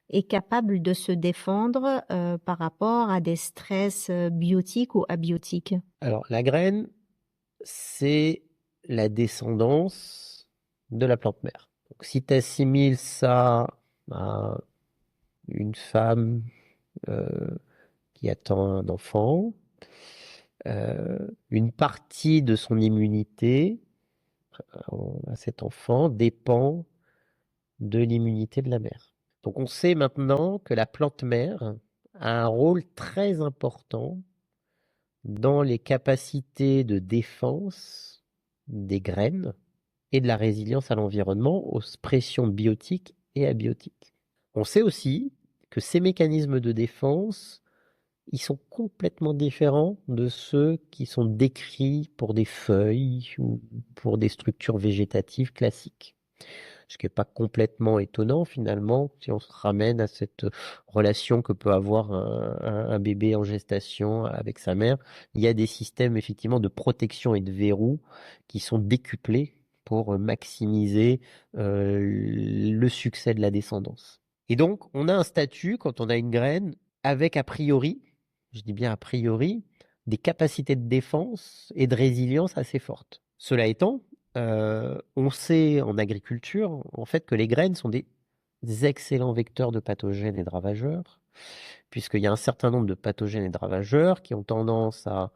est capable de se défendre par rapport à des stress biotiques ou abiotiques? Alors, la graine, c'est la descendance de la plante mère. Donc, si tu assimiles ça à une femme qui attend un enfant, une partie de son immunité à cet enfant dépend de l'immunité de la mère. Donc on sait maintenant que la plante mère a un rôle très important dans les capacités de défense des graines et de la résilience à l'environnement, aux pressions biotiques et abiotiques. On sait aussi que ces mécanismes de défense, ils sont complètement différents de ceux qui sont décrits pour des feuilles ou pour des structures végétatives classiques. Ce qui n'est pas complètement étonnant finalement, si on se ramène à cette relation que peut avoir un bébé en gestation avec sa mère. Il y a des systèmes effectivement de protection et de verrou qui sont décuplés pour maximiser le succès de la descendance. Et donc, on a un statut, quand on a une graine, avec a priori, je dis bien a priori, des capacités de défense et de résilience assez fortes. Cela étant, on sait en agriculture, en fait, que les graines sont des excellents vecteurs de pathogènes et de ravageurs, puisqu'il y a un certain nombre de pathogènes et de ravageurs qui ont tendance à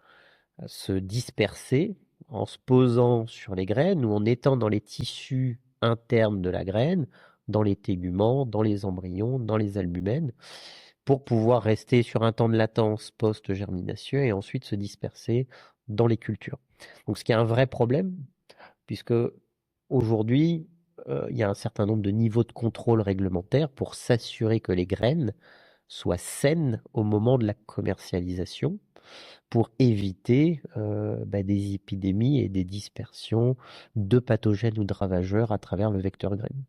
se disperser en se posant sur les graines ou en étant dans les tissus internes de la graine, dans les téguments, dans les embryons, dans les albumènes, pour pouvoir rester sur un temps de latence post-germination et ensuite se disperser dans les cultures. Donc ce qui est un vrai problème, puisque aujourd'hui, il y a un certain nombre de niveaux de contrôle réglementaire pour s'assurer que les graines soient saines au moment de la commercialisation, pour éviter des épidémies et des dispersions de pathogènes ou de ravageurs à travers le vecteur graine.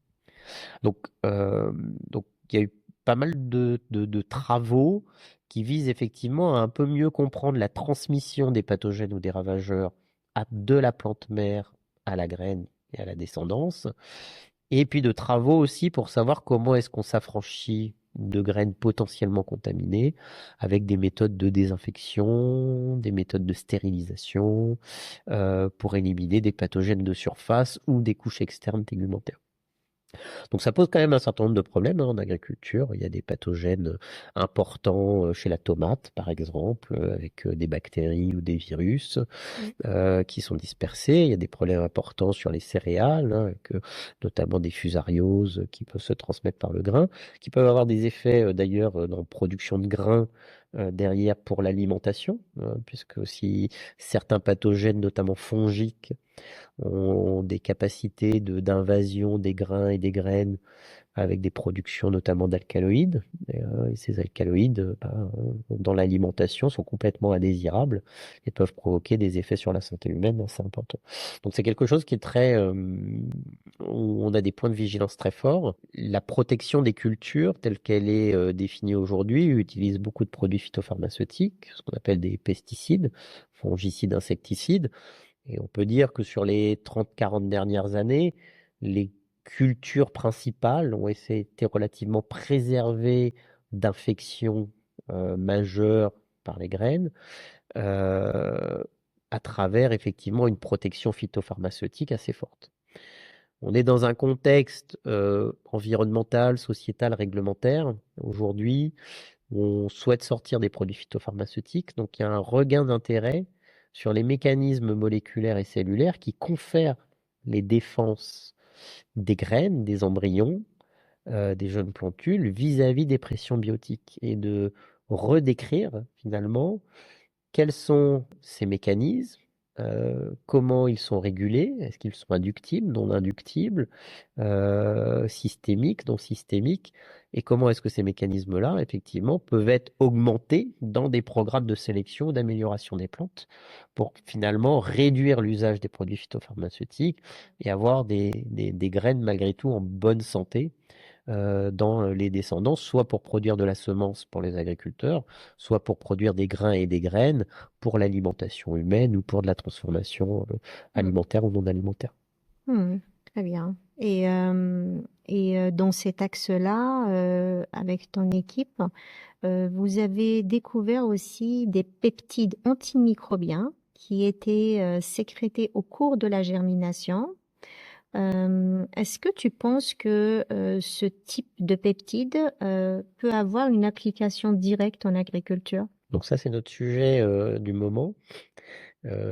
Donc, il y a eu pas mal de travaux qui visent effectivement à un peu mieux comprendre la transmission des pathogènes ou des ravageurs de la plante mère à la graine et à la descendance. Et puis de travaux aussi pour savoir comment est-ce qu'on s'affranchit de graines potentiellement contaminées avec des méthodes de désinfection, des méthodes de stérilisation pour éliminer des pathogènes de surface ou des couches externes tégumentaires. Donc ça pose quand même un certain nombre de problèmes en agriculture. Il y a des pathogènes importants chez la tomate, par exemple, avec des bactéries ou des virus qui sont dispersés. Il y a des problèmes importants sur les céréales, avec notamment des fusarioses qui peuvent se transmettre par le grain, qui peuvent avoir des effets d'ailleurs dans la production de grains derrière pour l'alimentation, puisque aussi certains pathogènes, notamment fongiques, ont des capacités d'invasion des grains et des graines avec des productions notamment d'alcaloïdes. Et ces alcaloïdes, dans l'alimentation, sont complètement indésirables et peuvent provoquer des effets sur la santé humaine assez importants. Donc c'est quelque chose qui est très... où on a des points de vigilance très forts. La protection des cultures, telle qu'elle est définie aujourd'hui, utilise beaucoup de produits phytopharmaceutiques, ce qu'on appelle des pesticides, fongicides, insecticides. Et on peut dire que sur les 30-40 dernières années, les cultures principales ont été relativement préservées d'infections majeures par les graines à travers effectivement une protection phytopharmaceutique assez forte. On est dans un contexte environnemental, sociétal, réglementaire aujourd'hui où on souhaite sortir des produits phytopharmaceutiques, donc il y a un regain d'intérêt sur les mécanismes moléculaires et cellulaires qui confèrent les défenses des graines, des embryons, des jeunes plantules vis-à-vis des pressions biotiques et de redécrire finalement quels sont ces mécanismes, comment ils sont régulés, est-ce qu'ils sont inductibles, non inductibles, systémiques, non systémiques, et comment est-ce que ces mécanismes-là, effectivement, peuvent être augmentés dans des programmes de sélection ou d'amélioration des plantes pour finalement réduire l'usage des produits phytopharmaceutiques et avoir des graines malgré tout en bonne santé dans les descendants, soit pour produire de la semence pour les agriculteurs, soit pour produire des grains et des graines pour l'alimentation humaine ou pour de la transformation alimentaire ou non alimentaire. Très bien. Et dans cet axe-là, avec ton équipe, vous avez découvert aussi des peptides antimicrobiens qui étaient sécrétés au cours de la germination. Est-ce que tu penses que ce type de peptide peut avoir une application directe en agriculture? Donc ça, c'est notre sujet du moment.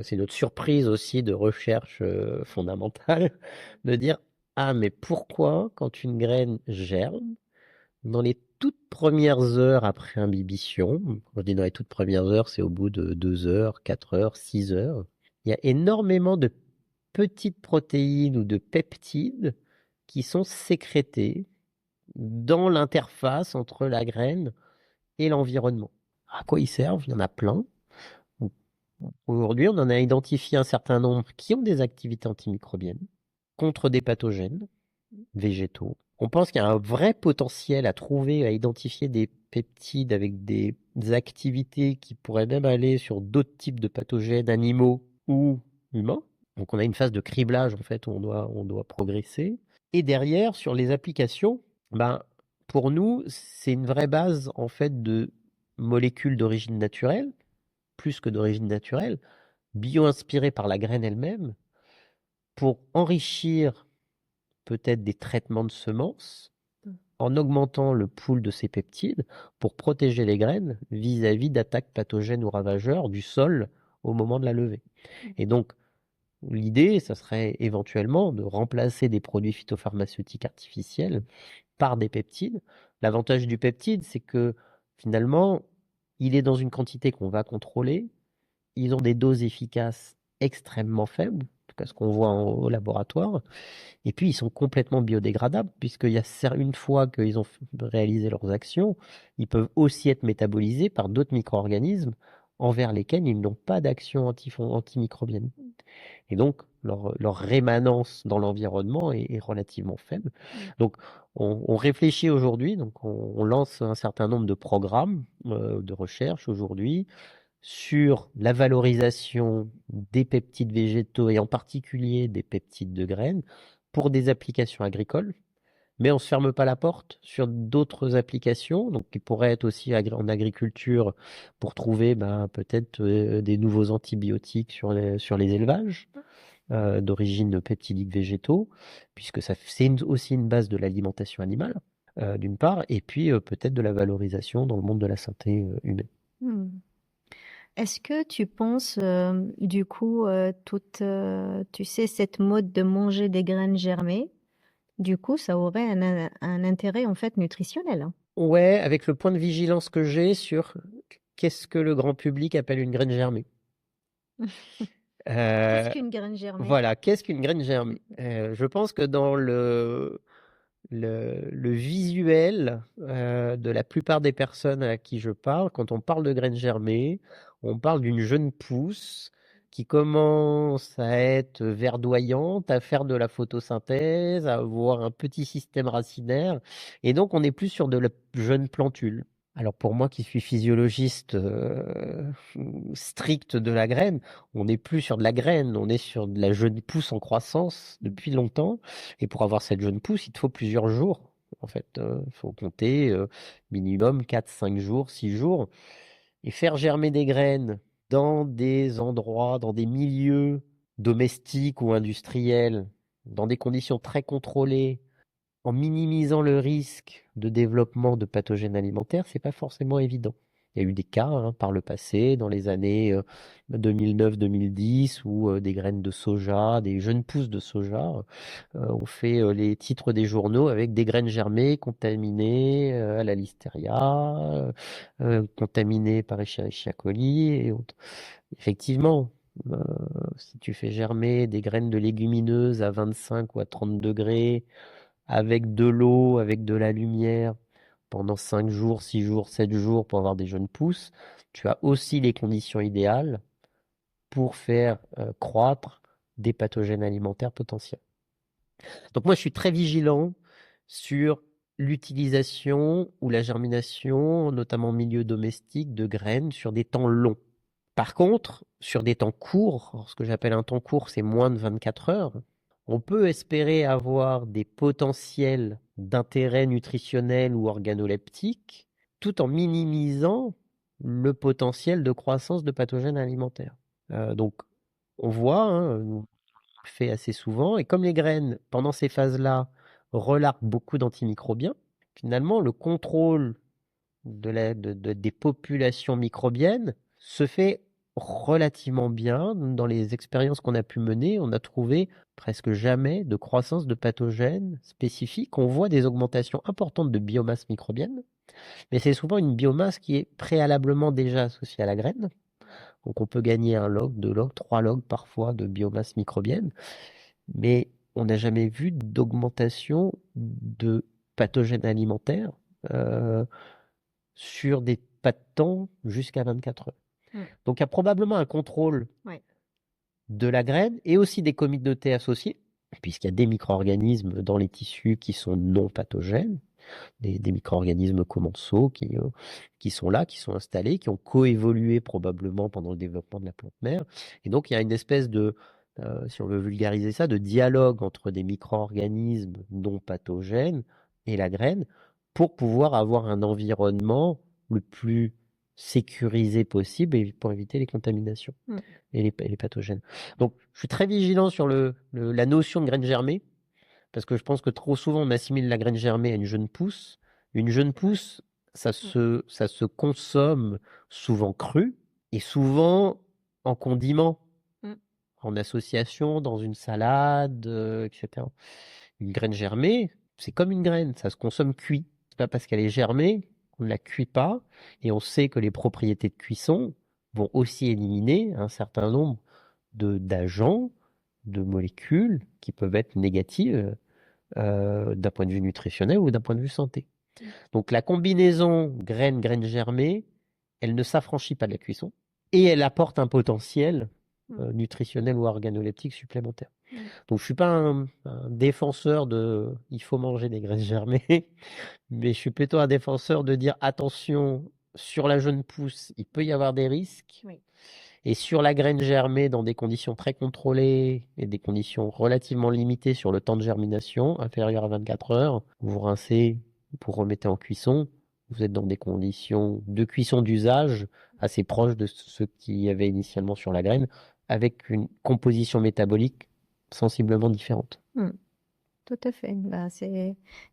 C'est notre surprise aussi de recherche fondamentale, de dire, ah, mais pourquoi, quand une graine germe, dans les toutes premières heures après imbibition, quand je dis dans les toutes premières heures, c'est au bout de 2 heures, 4 heures, 6 heures, il y a énormément de petites protéines ou de peptides qui sont sécrétés dans l'interface entre la graine et l'environnement. À quoi ils servent? Il y en a plein. Aujourd'hui, on en a identifié un certain nombre qui ont des activités antimicrobiennes contre des pathogènes végétaux. On pense qu'il y a un vrai potentiel à trouver, à identifier des peptides avec des activités qui pourraient même aller sur d'autres types de pathogènes animaux ou humains. Donc on a une phase de criblage en fait où on doit progresser. Et derrière, sur les applications, pour nous, c'est une vraie base en fait de molécules d'origine naturelle, plus que d'origine naturelle, bio-inspirées par la graine elle-même, pour enrichir peut-être des traitements de semences en augmentant le pool de ces peptides pour protéger les graines vis-à-vis d'attaques pathogènes ou ravageurs du sol au moment de la levée. Et donc, l'idée, ça serait éventuellement de remplacer des produits phytopharmaceutiques artificiels par des peptides. L'avantage du peptide, c'est que finalement, il est dans une quantité qu'on va contrôler. Ils ont des doses efficaces extrêmement faibles, en tout cas ce qu'on voit au laboratoire. Et puis, ils sont complètement biodégradables, puisqu'il y a une fois qu'ils ont réalisé leurs actions, ils peuvent aussi être métabolisés par d'autres micro-organismes envers lesquels ils n'ont pas d'action antimicrobienne. Et donc, leur rémanence dans l'environnement est relativement faible. Donc, on réfléchit aujourd'hui, donc on lance un certain nombre de programmes de recherche aujourd'hui sur la valorisation des peptides végétaux et en particulier des peptides de graines pour des applications agricoles, mais on ne se ferme pas la porte sur d'autres applications, donc qui pourraient être aussi en agriculture pour trouver peut-être des nouveaux antibiotiques sur les élevages d'origine peptidique végétaux, puisque c'est aussi une base de l'alimentation animale, d'une part, et puis peut-être de la valorisation dans le monde de la santé humaine. Est-ce que tu penses, du coup, tu sais, cette mode de manger des graines germées, du coup, ça aurait un intérêt en fait nutritionnel, hein? Ouais, avec le point de vigilance que j'ai sur qu'est-ce que le grand public appelle une graine germée. Qu'est-ce qu'une graine germée? Voilà, qu'est-ce qu'une graine germée? Je pense que dans le visuel de la plupart des personnes à qui je parle, quand on parle de graines germées, on parle d'une jeune pousse qui commence à être verdoyante, à faire de la photosynthèse, à avoir un petit système racinaire. Et donc, on est plus sur de la jeune plantule. Alors pour moi qui suis physiologiste strict de la graine, on n'est plus sur de la graine, on est sur de la jeune pousse en croissance depuis longtemps. Et pour avoir cette jeune pousse, il te faut plusieurs jours. En fait, il faut compter minimum 4, 5 jours, 6 jours. Et faire germer des graines dans des endroits, dans des milieux domestiques ou industriels, dans des conditions très contrôlées, en minimisant le risque de développement de pathogènes alimentaires, c'est pas forcément évident. Il y a eu des cas par le passé, dans les années 2009-2010, où des graines de soja, des jeunes pousses de soja, ont fait les titres des journaux avec des graines germées contaminées à la listeria, contaminées par Escherichia coli et autres. Effectivement, si tu fais germer des graines de légumineuses à 25 ou à 30 degrés, avec de l'eau, avec de la lumière, pendant 5 jours, 6 jours, 7 jours pour avoir des jeunes pousses, tu as aussi les conditions idéales pour faire croître des pathogènes alimentaires potentiels. Donc moi, je suis très vigilant sur l'utilisation ou la germination, notamment en milieu domestique, de graines sur des temps longs. Par contre, sur des temps courts, ce que j'appelle un temps court, c'est moins de 24 heures, on peut espérer avoir des potentiels d'intérêt nutritionnel ou organoleptique tout en minimisant le potentiel de croissance de pathogènes alimentaires. Donc, on voit, on le fait assez souvent, et comme les graines, pendant ces phases-là, relarguent beaucoup d'antimicrobiens, finalement, le contrôle des populations microbiennes se fait relativement bien. Dans les expériences qu'on a pu mener, on a trouvé presque jamais de croissance de pathogènes spécifiques. On voit des augmentations importantes de biomasse microbienne, mais c'est souvent une biomasse qui est préalablement déjà associée à la graine. Donc on peut gagner 1 log, 2 logs, 3 logs parfois de biomasse microbienne, mais on n'a jamais vu d'augmentation de pathogènes alimentaires sur des pas de temps jusqu'à 24 heures. Donc il y a probablement un contrôle de la graine et aussi des communautés associées, puisqu'il y a des micro-organismes dans les tissus qui sont non pathogènes, des micro-organismes commensaux qui sont là, qui sont installés, qui ont coévolué probablement pendant le développement de la plante mère. Et donc il y a une espèce de, si on veut vulgariser ça, de dialogue entre des micro-organismes non pathogènes et la graine pour pouvoir avoir un environnement le plus sécurisé possible et pour éviter les contaminations et les pathogènes. Donc je suis très vigilant sur la notion de graine germée, parce que je pense que trop souvent on assimile la graine germée à une jeune pousse. Une jeune pousse, ça se consomme souvent cru et souvent en condiment, en association, dans une salade, etc. Une graine germée, c'est comme une graine, ça se consomme cuit. C'est pas parce qu'elle est germée qu'on ne la cuit pas, et on sait que les propriétés de cuisson vont aussi éliminer un certain nombre d'agents, de molécules qui peuvent être négatives d'un point de vue nutritionnel ou d'un point de vue santé. Donc la combinaison graine germée, elle ne s'affranchit pas de la cuisson et elle apporte un potentiel nutritionnel ou organoleptique supplémentaire. Donc je suis pas un défenseur de il faut manger des graines germées, mais je suis plutôt un défenseur de dire attention, sur la jeune pousse, il peut y avoir des risques. Et sur la graine germée, dans des conditions très contrôlées et des conditions relativement limitées sur le temps de germination, inférieur à 24 heures, vous rincez, vous remettez en cuisson, vous êtes dans des conditions de cuisson d'usage assez proches de ce qu'il y avait initialement sur la graine, avec une composition métabolique sensiblement différente. Tout à fait.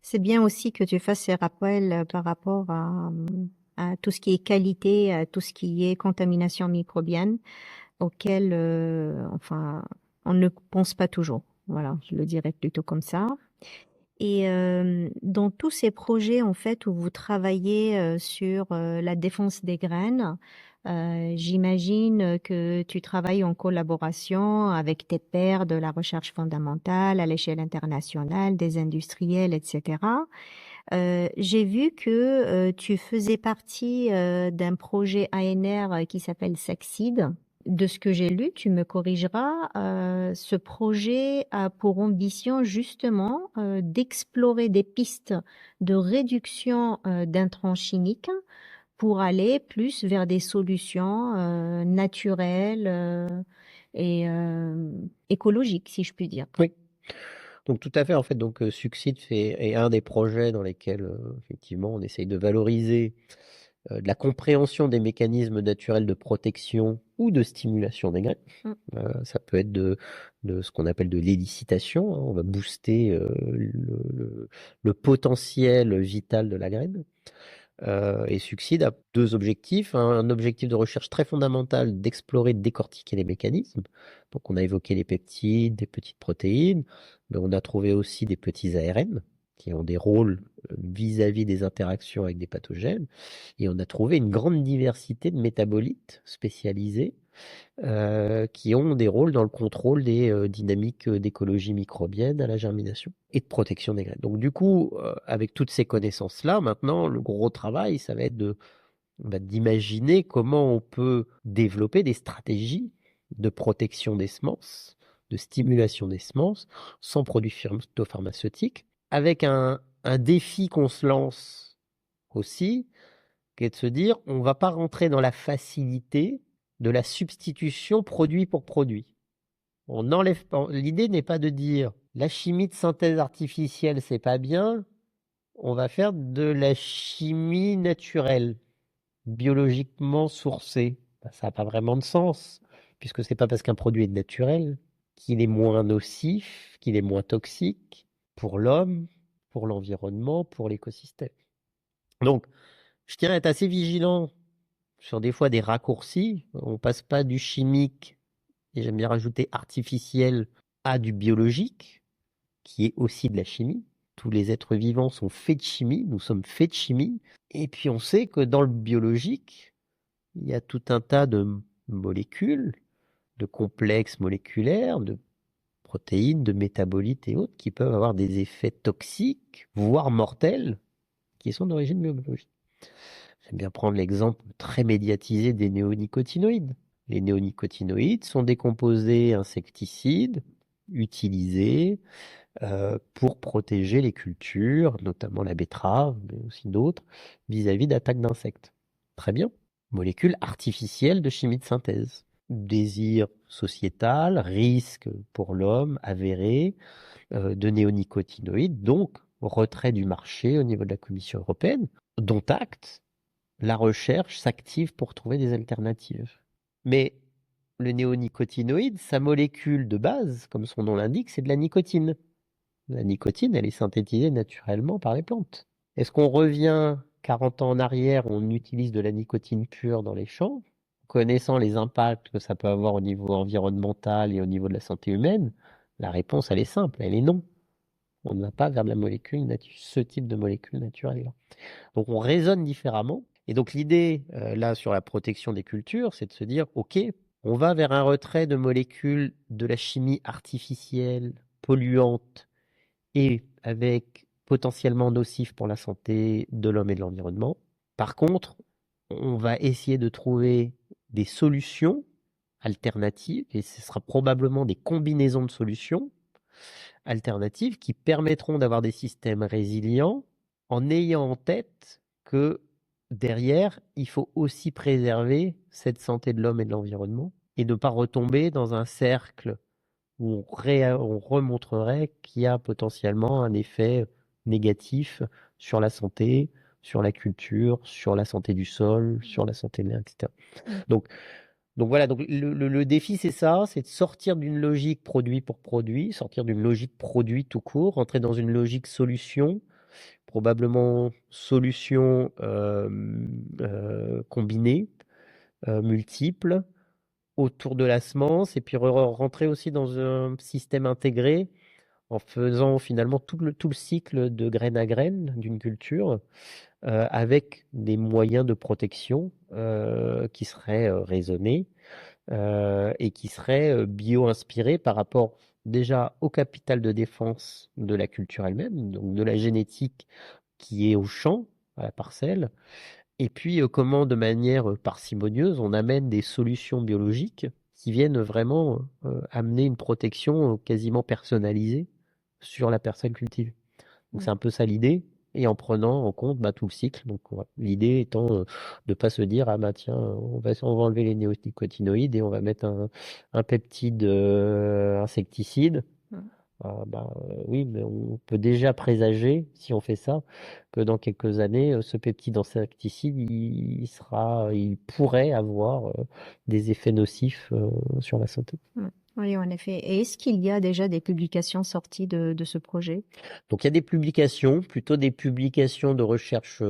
C'est bien aussi que tu fasses ces rappels par rapport à tout ce qui est qualité, à tout ce qui est contamination microbienne, auquel, enfin, on ne pense pas toujours. Voilà, je le dirais plutôt comme ça. Et dans tous ces projets, en fait, où vous travaillez sur la défense des graines, j'imagine que tu travailles en collaboration avec tes pairs de la recherche fondamentale à l'échelle internationale, des industriels, etc. J'ai vu que tu faisais partie d'un projet ANR qui s'appelle Saxid. De ce que j'ai lu, tu me corrigeras, ce projet a pour ambition justement d'explorer des pistes de réduction d'intrants chimiques pour aller plus vers des solutions naturelles et écologiques, si je puis dire. Oui. Donc tout à fait, en fait, donc Succid est un des projets dans lesquels effectivement on essaye de valoriser de la compréhension des mécanismes naturels de protection ou de stimulation des graines. Ça peut être de ce qu'on appelle de l'élicitation, on va booster le potentiel vital de la graine. Et Succid a 2 objectifs, un objectif de recherche très fondamental d'explorer, de décortiquer les mécanismes. Donc on a évoqué les peptides, des petites protéines, mais on a trouvé aussi des petits ARN qui ont des rôles vis-à-vis des interactions avec des pathogènes, et on a trouvé une grande diversité de métabolites spécialisés qui ont des rôles dans le contrôle des dynamiques d'écologie microbienne à la germination et de protection des graines. Donc du coup, avec toutes ces connaissances-là, maintenant, le gros travail, ça va être d'imaginer comment on peut développer des stratégies de protection des semences, de stimulation des semences, sans produits phytopharmaceutiques, avec un un défi qu'on se lance aussi, qui est de se dire, on ne va pas rentrer dans la facilité de la substitution produit pour produit. On enlève pas. L'idée n'est pas de dire la chimie de synthèse artificielle, c'est pas bien. On va faire de la chimie naturelle, biologiquement sourcée. Ben, ça n'a pas vraiment de sens, puisque c'est pas parce qu'un produit est naturel qu'il est moins nocif, qu'il est moins toxique pour l'homme, pour l'environnement, pour l'écosystème. Donc, je tiens à être assez vigilant sur des fois des raccourcis. On passe pas du chimique, et j'aime bien rajouter artificiel, à du biologique, qui est aussi de la chimie. Tous les êtres vivants sont faits de chimie, nous sommes faits de chimie. Et puis on sait que dans le biologique, il y a tout un tas de molécules, de complexes moléculaires, de protéines, de métabolites et autres qui peuvent avoir des effets toxiques, voire mortels, qui sont d'origine biologique. J'aime bien prendre l'exemple très médiatisé des néonicotinoïdes. Les néonicotinoïdes sont des composés insecticides utilisés pour protéger les cultures, notamment la betterave, mais aussi d'autres, vis-à-vis d'attaques d'insectes. Très bien. Molécules artificielles de chimie de synthèse. Désir sociétal, risque pour l'homme avéré de néonicotinoïdes, donc retrait du marché au niveau de la Commission européenne, dont acte, la recherche s'active pour trouver des alternatives. Mais le néonicotinoïde, sa molécule de base, comme son nom l'indique, c'est de la nicotine. La nicotine, elle est synthétisée naturellement par les plantes. Est-ce qu'on revient 40 ans en arrière, on utilise de la nicotine pure dans les champs, connaissant les impacts que ça peut avoir au niveau environnemental et au niveau de la santé humaine? La réponse, elle est simple, elle est non. On ne va pas vers de la molécule ce type de molécule naturelle. Donc on raisonne différemment. Et donc l'idée, là, sur la protection des cultures, c'est de se dire, OK, on va vers un retrait de molécules de la chimie artificielle, polluante, et avec potentiellement nocif pour la santé de l'homme et de l'environnement. Par contre, on va essayer de trouver des solutions alternatives, et ce sera probablement des combinaisons de solutions alternatives qui permettront d'avoir des systèmes résilients en ayant en tête que derrière, il faut aussi préserver cette santé de l'homme et de l'environnement et ne pas retomber dans un cercle où on remontrerait qu'il y a potentiellement un effet négatif sur la santé, sur la culture, sur la santé du sol, sur la santé de l'air, etc. Donc, donc voilà, donc le défi c'est ça, c'est de sortir d'une logique produit pour produit, sortir d'une logique produit tout court, rentrer dans une logique solution, probablement solution combinée, multiple, autour de la semence, et puis rentrer aussi dans un système intégré en faisant finalement tout le cycle de graine à graine d'une culture, avec des moyens de protection qui seraient raisonnés et qui seraient bio-inspirés par rapport déjà au capital de défense de la culture elle-même, donc de la génétique qui est au champ, à la parcelle, et puis comment de manière parcimonieuse on amène des solutions biologiques qui viennent vraiment amener une protection quasiment personnalisée sur la parcelle cultivée. Donc c'est un peu ça l'idée, et en prenant en compte tout le cycle. Donc l'idée étant de ne pas se dire ah bah tiens on va enlever les néonicotinoïdes et on va mettre un peptide insecticide. Oui, mais on peut déjà présager, si on fait ça, que dans quelques années, ce peptide insecticide, il pourrait avoir des effets nocifs sur la santé. Oui, en effet. Et est-ce qu'il y a déjà des publications sorties de ce projet? Donc il y a des publications, plutôt des publications de recherche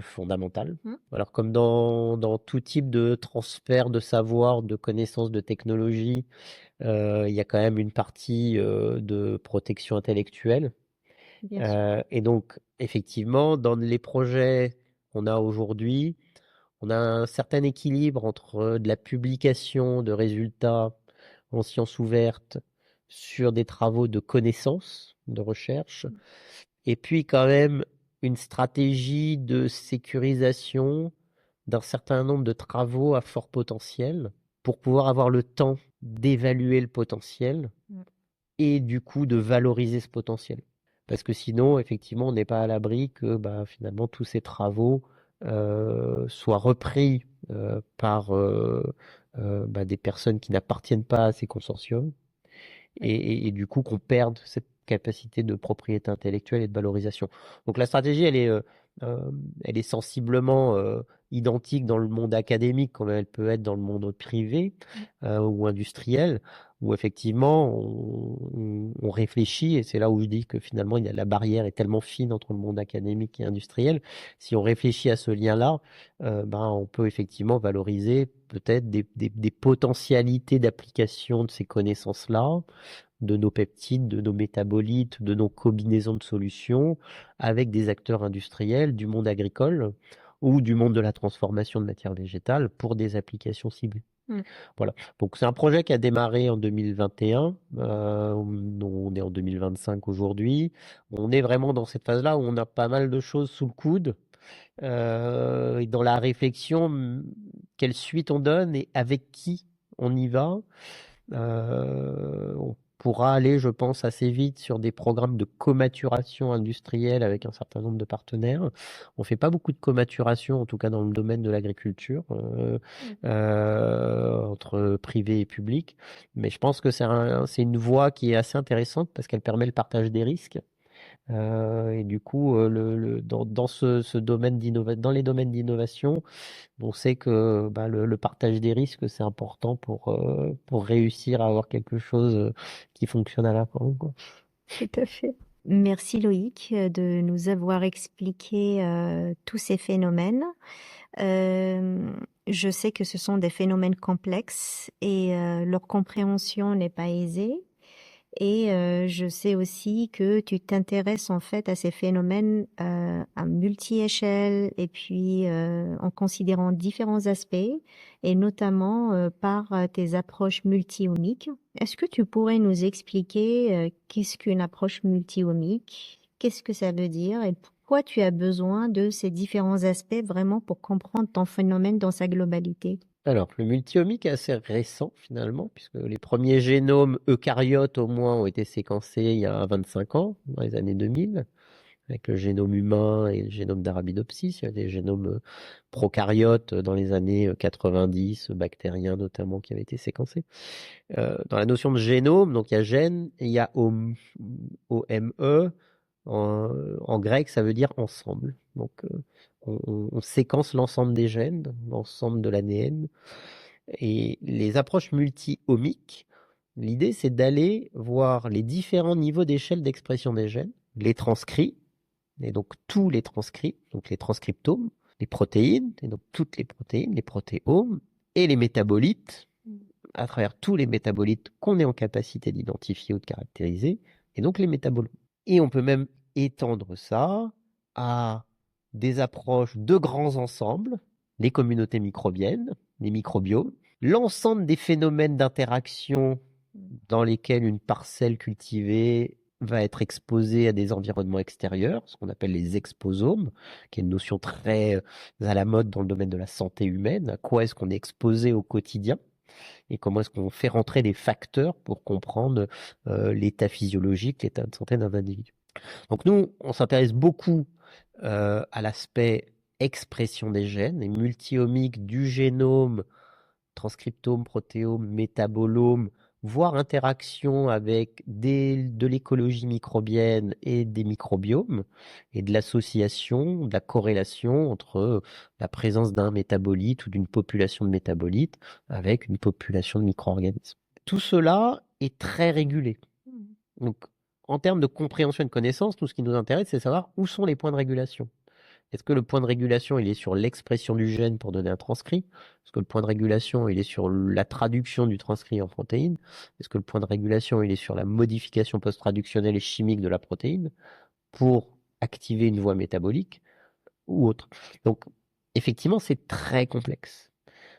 fondamentale. Alors comme dans tout type de transfert de savoir, de connaissances, de technologie, il y a quand même une partie de protection intellectuelle. Et donc, effectivement, dans les projets qu'on a aujourd'hui, on a un certain équilibre entre de la publication de résultats en sciences ouvertes sur des travaux de connaissances, de recherche, et puis quand même une stratégie de sécurisation d'un certain nombre de travaux à fort potentiel pour pouvoir avoir le temps d'évaluer le potentiel et du coup de valoriser ce potentiel. parce que sinon, effectivement, on n'est pas à l'abri que finalement tous ces travaux soient repris par des personnes qui n'appartiennent pas à ces consortiums et du coup qu'on perde cette capacité de propriété intellectuelle et de valorisation. Donc la stratégie, euh, elle est sensiblement identique dans le monde académique comme elle peut être dans le monde privé ou industriel, où effectivement on réfléchit, et c'est là où je dis que finalement la barrière est tellement fine entre le monde académique et industriel. Si on réfléchit à ce lien-là, on peut effectivement valoriser peut-être des potentialités d'application de ces connaissances-là, de nos peptides, de nos métabolites, de nos combinaisons de solutions avec des acteurs industriels du monde agricole ou du monde de la transformation de matières végétales pour des applications ciblées. Voilà. Donc c'est un projet qui a démarré en 2021. On est en 2025 aujourd'hui. On est vraiment dans cette phase-là où on a pas mal de choses sous le coude. Et dans la réflexion, quelle suite on donne et avec qui on y va. On pourra aller, je pense, assez vite sur des programmes de comaturation industrielle avec un certain nombre de partenaires. On fait pas beaucoup de comaturation, en tout cas dans le domaine de l'agriculture, entre privé et public. Mais je pense que c'est une voie qui est assez intéressante parce qu'elle permet le partage des risques. Et du coup, dans ce domaine dans les domaines d'innovation, on sait que le partage des risques, c'est important pour réussir à avoir quelque chose qui fonctionne à la fin, quoi. Tout à fait. Merci Loïc de nous avoir expliqué tous ces phénomènes. Je sais que ce sont des phénomènes complexes et leur compréhension n'est pas aisée. Et je sais aussi que tu t'intéresses en fait à ces phénomènes à multi-échelle et puis en considérant différents aspects et notamment par tes approches multi-omiques. Est-ce que tu pourrais nous expliquer qu'est-ce qu'une approche multi-omique, qu'est-ce que ça veut dire et pourquoi tu as besoin de ces différents aspects vraiment pour comprendre ton phénomène dans sa globalité? Alors, le multiomique est assez récent finalement, puisque les premiers génomes eucaryotes au moins ont été séquencés il y a 25 ans, dans les années 2000, avec le génome humain et le génome d'Arabidopsis. Il y a des génomes prokaryotes dans les années 90, bactériens notamment, qui avaient été séquencés. Dans la notion de génome, donc il y a gène et il y a OME. En grec, ça veut dire ensemble. Donc, on séquence l'ensemble des gènes, l'ensemble de l'ADN. Et les approches multi-omiques, l'idée, c'est d'aller voir les différents niveaux d'échelle d'expression des gènes, les transcrits, et donc tous les transcrits, donc les transcriptomes, les protéines, et donc toutes les protéines, les protéomes, et les métabolites, à travers tous les métabolites qu'on est en capacité d'identifier ou de caractériser, et donc les métabolomes. Et on peut même étendre ça à des approches de grands ensembles, les communautés microbiennes, les microbiomes, l'ensemble des phénomènes d'interaction dans lesquels une parcelle cultivée va être exposée à des environnements extérieurs, ce qu'on appelle les exposomes, qui est une notion très à la mode dans le domaine de la santé humaine. À quoi est-ce qu'on est exposé au quotidien et comment est-ce qu'on fait rentrer des facteurs pour comprendre l'état physiologique, l'état de santé d'un individu. Donc nous, on s'intéresse beaucoup à l'aspect expression des gènes et multiomique du génome, transcriptome, protéome, métabolome, voire interaction avec de l'écologie microbienne et des microbiomes, et de l'association, de la corrélation entre la présence d'un métabolite ou d'une population de métabolites avec une population de micro-organismes. Tout cela est très régulé. Donc, en termes de compréhension et de connaissance, tout ce qui nous intéresse, c'est savoir où sont les points de régulation. Est-ce que le point de régulation, il est sur l'expression du gène pour donner un transcrit? Est-ce que le point de régulation, il est sur la traduction du transcrit en protéine? Est-ce que le point de régulation, il est sur la modification post-traductionnelle et chimique de la protéine pour activer une voie métabolique ou autre? Donc, effectivement, c'est très complexe.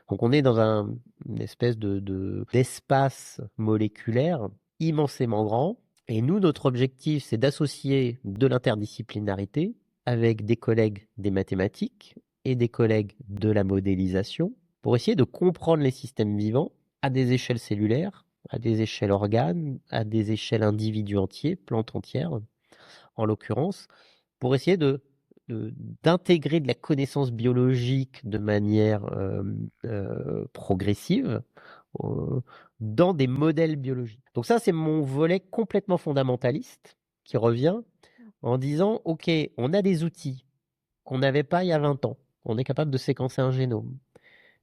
Donc, on est dans une espèce d'espace moléculaire immensément grand. Et nous, notre objectif, c'est d'associer de l'interdisciplinarité avec des collègues des mathématiques et des collègues de la modélisation pour essayer de comprendre les systèmes vivants à des échelles cellulaires, à des échelles organes, à des échelles individus entiers, plantes entières, en l'occurrence, pour essayer d'intégrer de la connaissance biologique de manière progressive euh, dans des modèles biologiques. Donc ça, c'est mon volet complètement fondamentaliste qui revient en disant, OK, on a des outils qu'on n'avait pas il y a 20 ans. On est capable de séquencer un génome.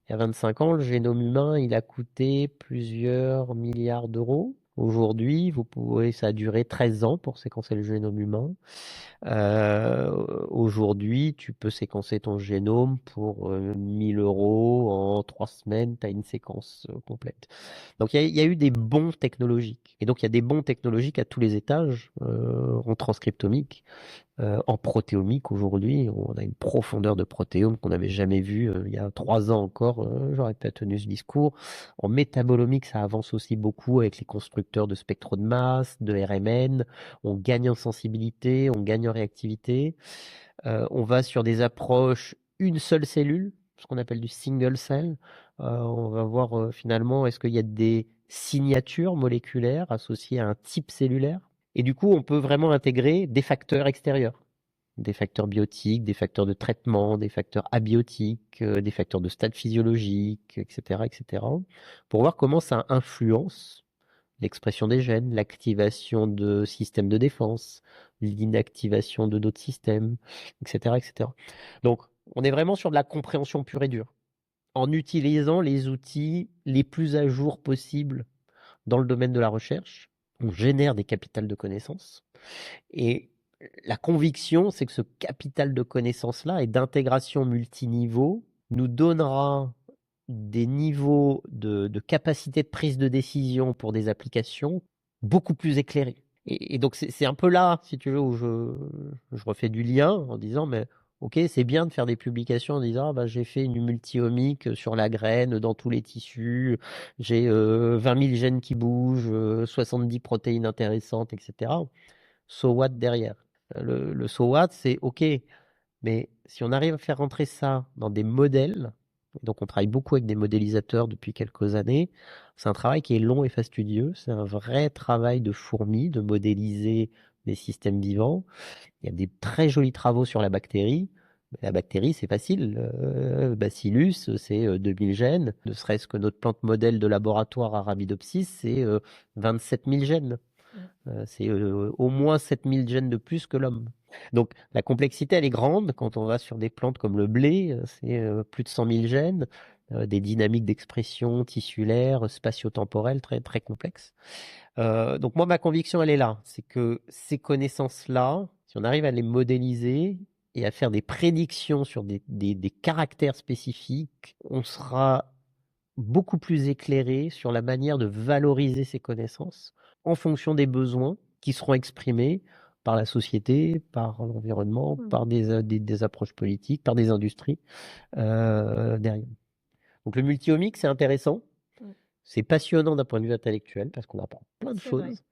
Il y a 25 ans, le génome humain, il a coûté plusieurs milliards d'euros. Aujourd'hui, ça a duré 13 ans pour séquencer le génome humain. Aujourd'hui, tu peux séquencer ton génome pour 1000 euros. En 3 semaines, tu as une séquence complète. Donc, il y a eu des bons technologiques. Et donc, il y a des bons technologiques à tous les étages, en transcriptomique. En protéomique, aujourd'hui, on a une profondeur de protéome qu'on n'avait jamais vue il y a 3 ans encore. J'aurais pas tenu ce discours. En métabolomique, ça avance aussi beaucoup avec les constructeurs de spectro de masse, de RMN. On gagne en sensibilité, on gagne en réactivité. On va sur des approches une seule cellule, ce qu'on appelle du single cell. On va voir finalement, est-ce qu'il y a des signatures moléculaires associées à un type cellulaire. Et du coup, on peut vraiment intégrer des facteurs extérieurs, des facteurs biotiques, des facteurs de traitement, des facteurs abiotiques, des facteurs de stade physiologique, etc., pour voir comment ça influence l'expression des gènes, l'activation de systèmes de défense, l'inactivation de d'autres systèmes, etc. Donc, on est vraiment sur de la compréhension pure et dure, en utilisant les outils les plus à jour possibles dans le domaine de la recherche. On génère des capitales de connaissances. Et la conviction, c'est que ce capital de connaissances-là et d'intégration multiniveau nous donnera des niveaux de capacité de prise de décision pour des applications beaucoup plus éclairés. Et donc, c'est un peu là, si tu veux, où je refais du lien en disant, mais ok, c'est bien de faire des publications en disant, ah, bah, j'ai fait une multiomique sur la graine, dans tous les tissus, j'ai 20 000 gènes qui bougent, 70 protéines intéressantes, etc. So what derrière? Le so what, c'est ok, mais si on arrive à faire rentrer ça dans des modèles, donc on travaille beaucoup avec des modélisateurs depuis quelques années, c'est un travail qui est long et fastidieux, c'est un vrai travail de fourmi, de modéliser des systèmes vivants. Il y a des très jolis travaux sur la bactérie. La bactérie, c'est facile. Bacillus, c'est 2000 gènes. Ne serait-ce que notre plante modèle de laboratoire Arabidopsis, c'est 27 000 gènes. C'est au moins 7000 gènes de plus que l'homme. Donc la complexité, elle est grande. Quand on va sur des plantes comme le blé, c'est plus de 100 000 gènes, des dynamiques d'expression tissulaire, spatio-temporelles très, très complexes. Donc moi, ma conviction, elle est là. C'est que ces connaissances-là, si on arrive à les modéliser et à faire des prédictions sur des caractères spécifiques, on sera beaucoup plus éclairé sur la manière de valoriser ces connaissances en fonction des besoins qui seront exprimés par la société, par l'environnement, par des approches politiques, par des industries derrière. Donc le multiomique, c'est intéressant. C'est passionnant d'un point de vue intellectuel parce qu'on apprend plein de choses.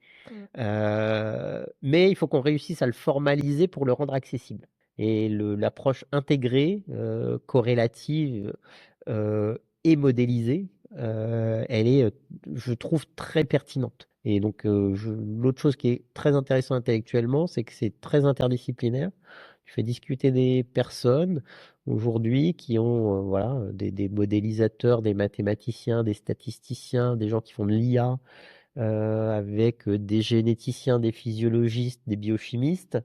Mais il faut qu'on réussisse à le formaliser pour le rendre accessible. Et l'approche intégrée, corrélative et modélisée, elle est, je trouve, très pertinente. Et donc, l'autre chose qui est très intéressant intellectuellement, c'est que c'est très interdisciplinaire. Tu fais discuter des personnes aujourd'hui qui ont voilà, des modélisateurs, des mathématiciens, des statisticiens, des gens qui font de l'IA, avec des généticiens, des physiologistes, des biochimistes,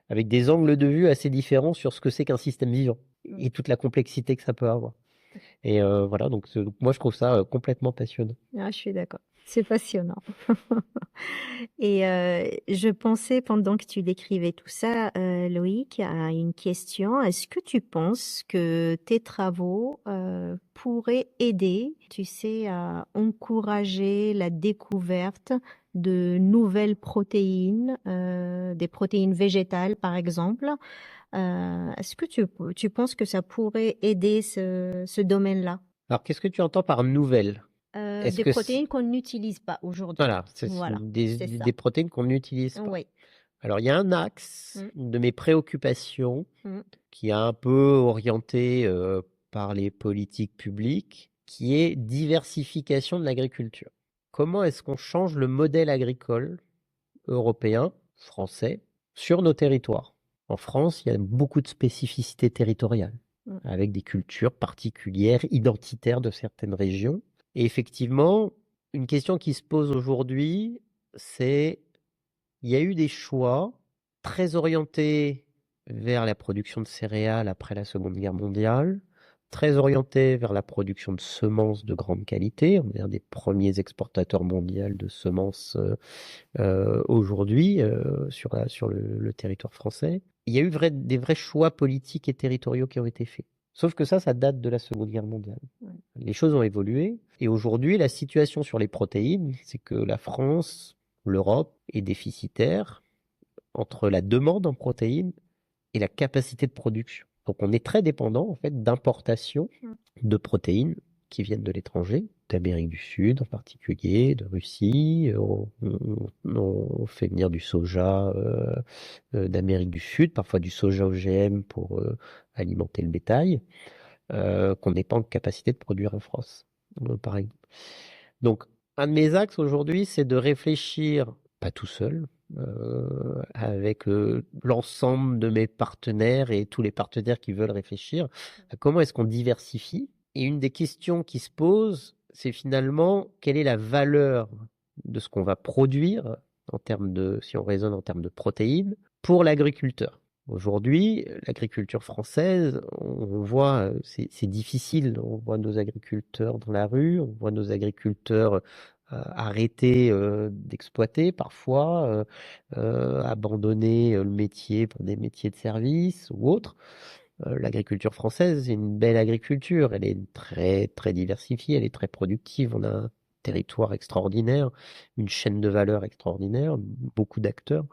avec des angles de vue assez différents sur ce que c'est qu'un système vivant et toute la complexité que ça peut avoir. Et voilà, donc moi je trouve ça complètement passionnant. Ah, je suis d'accord. C'est passionnant. Et je pensais pendant que tu décrivais tout ça, Loïc, à une question. Est-ce que tu penses que tes travaux pourraient aider, tu sais, à encourager la découverte de nouvelles protéines, des protéines végétales par exemple? Est-ce que tu penses que ça pourrait aider ce domaine-là? Alors qu'est-ce que tu entends par nouvelle? Est-ce Des que protéines qu'on n'utilise pas aujourd'hui. voilà, c'est Voilà, c'est ça. des protéines qu'on n'utilise pas. Oui. Alors il y a un axe de mes préoccupations qui est un peu orienté par les politiques publiques, qui est diversification de l'agriculture. Comment est-ce qu'on change le modèle agricole européen, français, sur nos territoires. En France, il y a beaucoup de spécificités territoriales, avec des cultures particulières, identitaires de certaines régions. Et effectivement, une question qui se pose aujourd'hui, c'est il y a eu des choix très orientés vers la production de céréales après la Seconde Guerre mondiale, très orientés vers la production de semences de grande qualité. On est un des premiers exportateurs mondiaux de semences aujourd'hui sur le territoire français. Il y a eu des vrais choix politiques et territoriaux qui ont été faits. Sauf que ça date de la Seconde Guerre mondiale. Les choses ont évolué. Et aujourd'hui, la situation sur les protéines, c'est que la France, l'Europe est déficitaire entre la demande en protéines et la capacité de production. Donc on est très dépendant en fait d'importation de protéines qui viennent de l'étranger, d'Amérique du Sud en particulier, de Russie. On fait venir du soja d'Amérique du Sud, parfois du soja OGM pour alimenter le bétail, qu'on n'est pas en capacité de produire en France, par exemple. Donc, un de mes axes aujourd'hui, c'est de réfléchir, pas tout seul, avec l'ensemble de mes partenaires et tous les partenaires qui veulent réfléchir à comment est-ce qu'on diversifie. Et une des questions qui se pose, c'est finalement quelle est la valeur de ce qu'on va produire en termes de, si on raisonne en termes de protéines, pour l'agriculteur. Aujourd'hui, l'agriculture française, on voit, c'est difficile. On voit nos agriculteurs dans la rue, on voit nos agriculteurs arrêter d'exploiter parfois, abandonner le métier pour des métiers de service ou autres. L'agriculture française, c'est une belle agriculture. Elle est très, très diversifiée, elle est très productive. On a un territoire extraordinaire, une chaîne de valeur extraordinaire, beaucoup d'acteurs.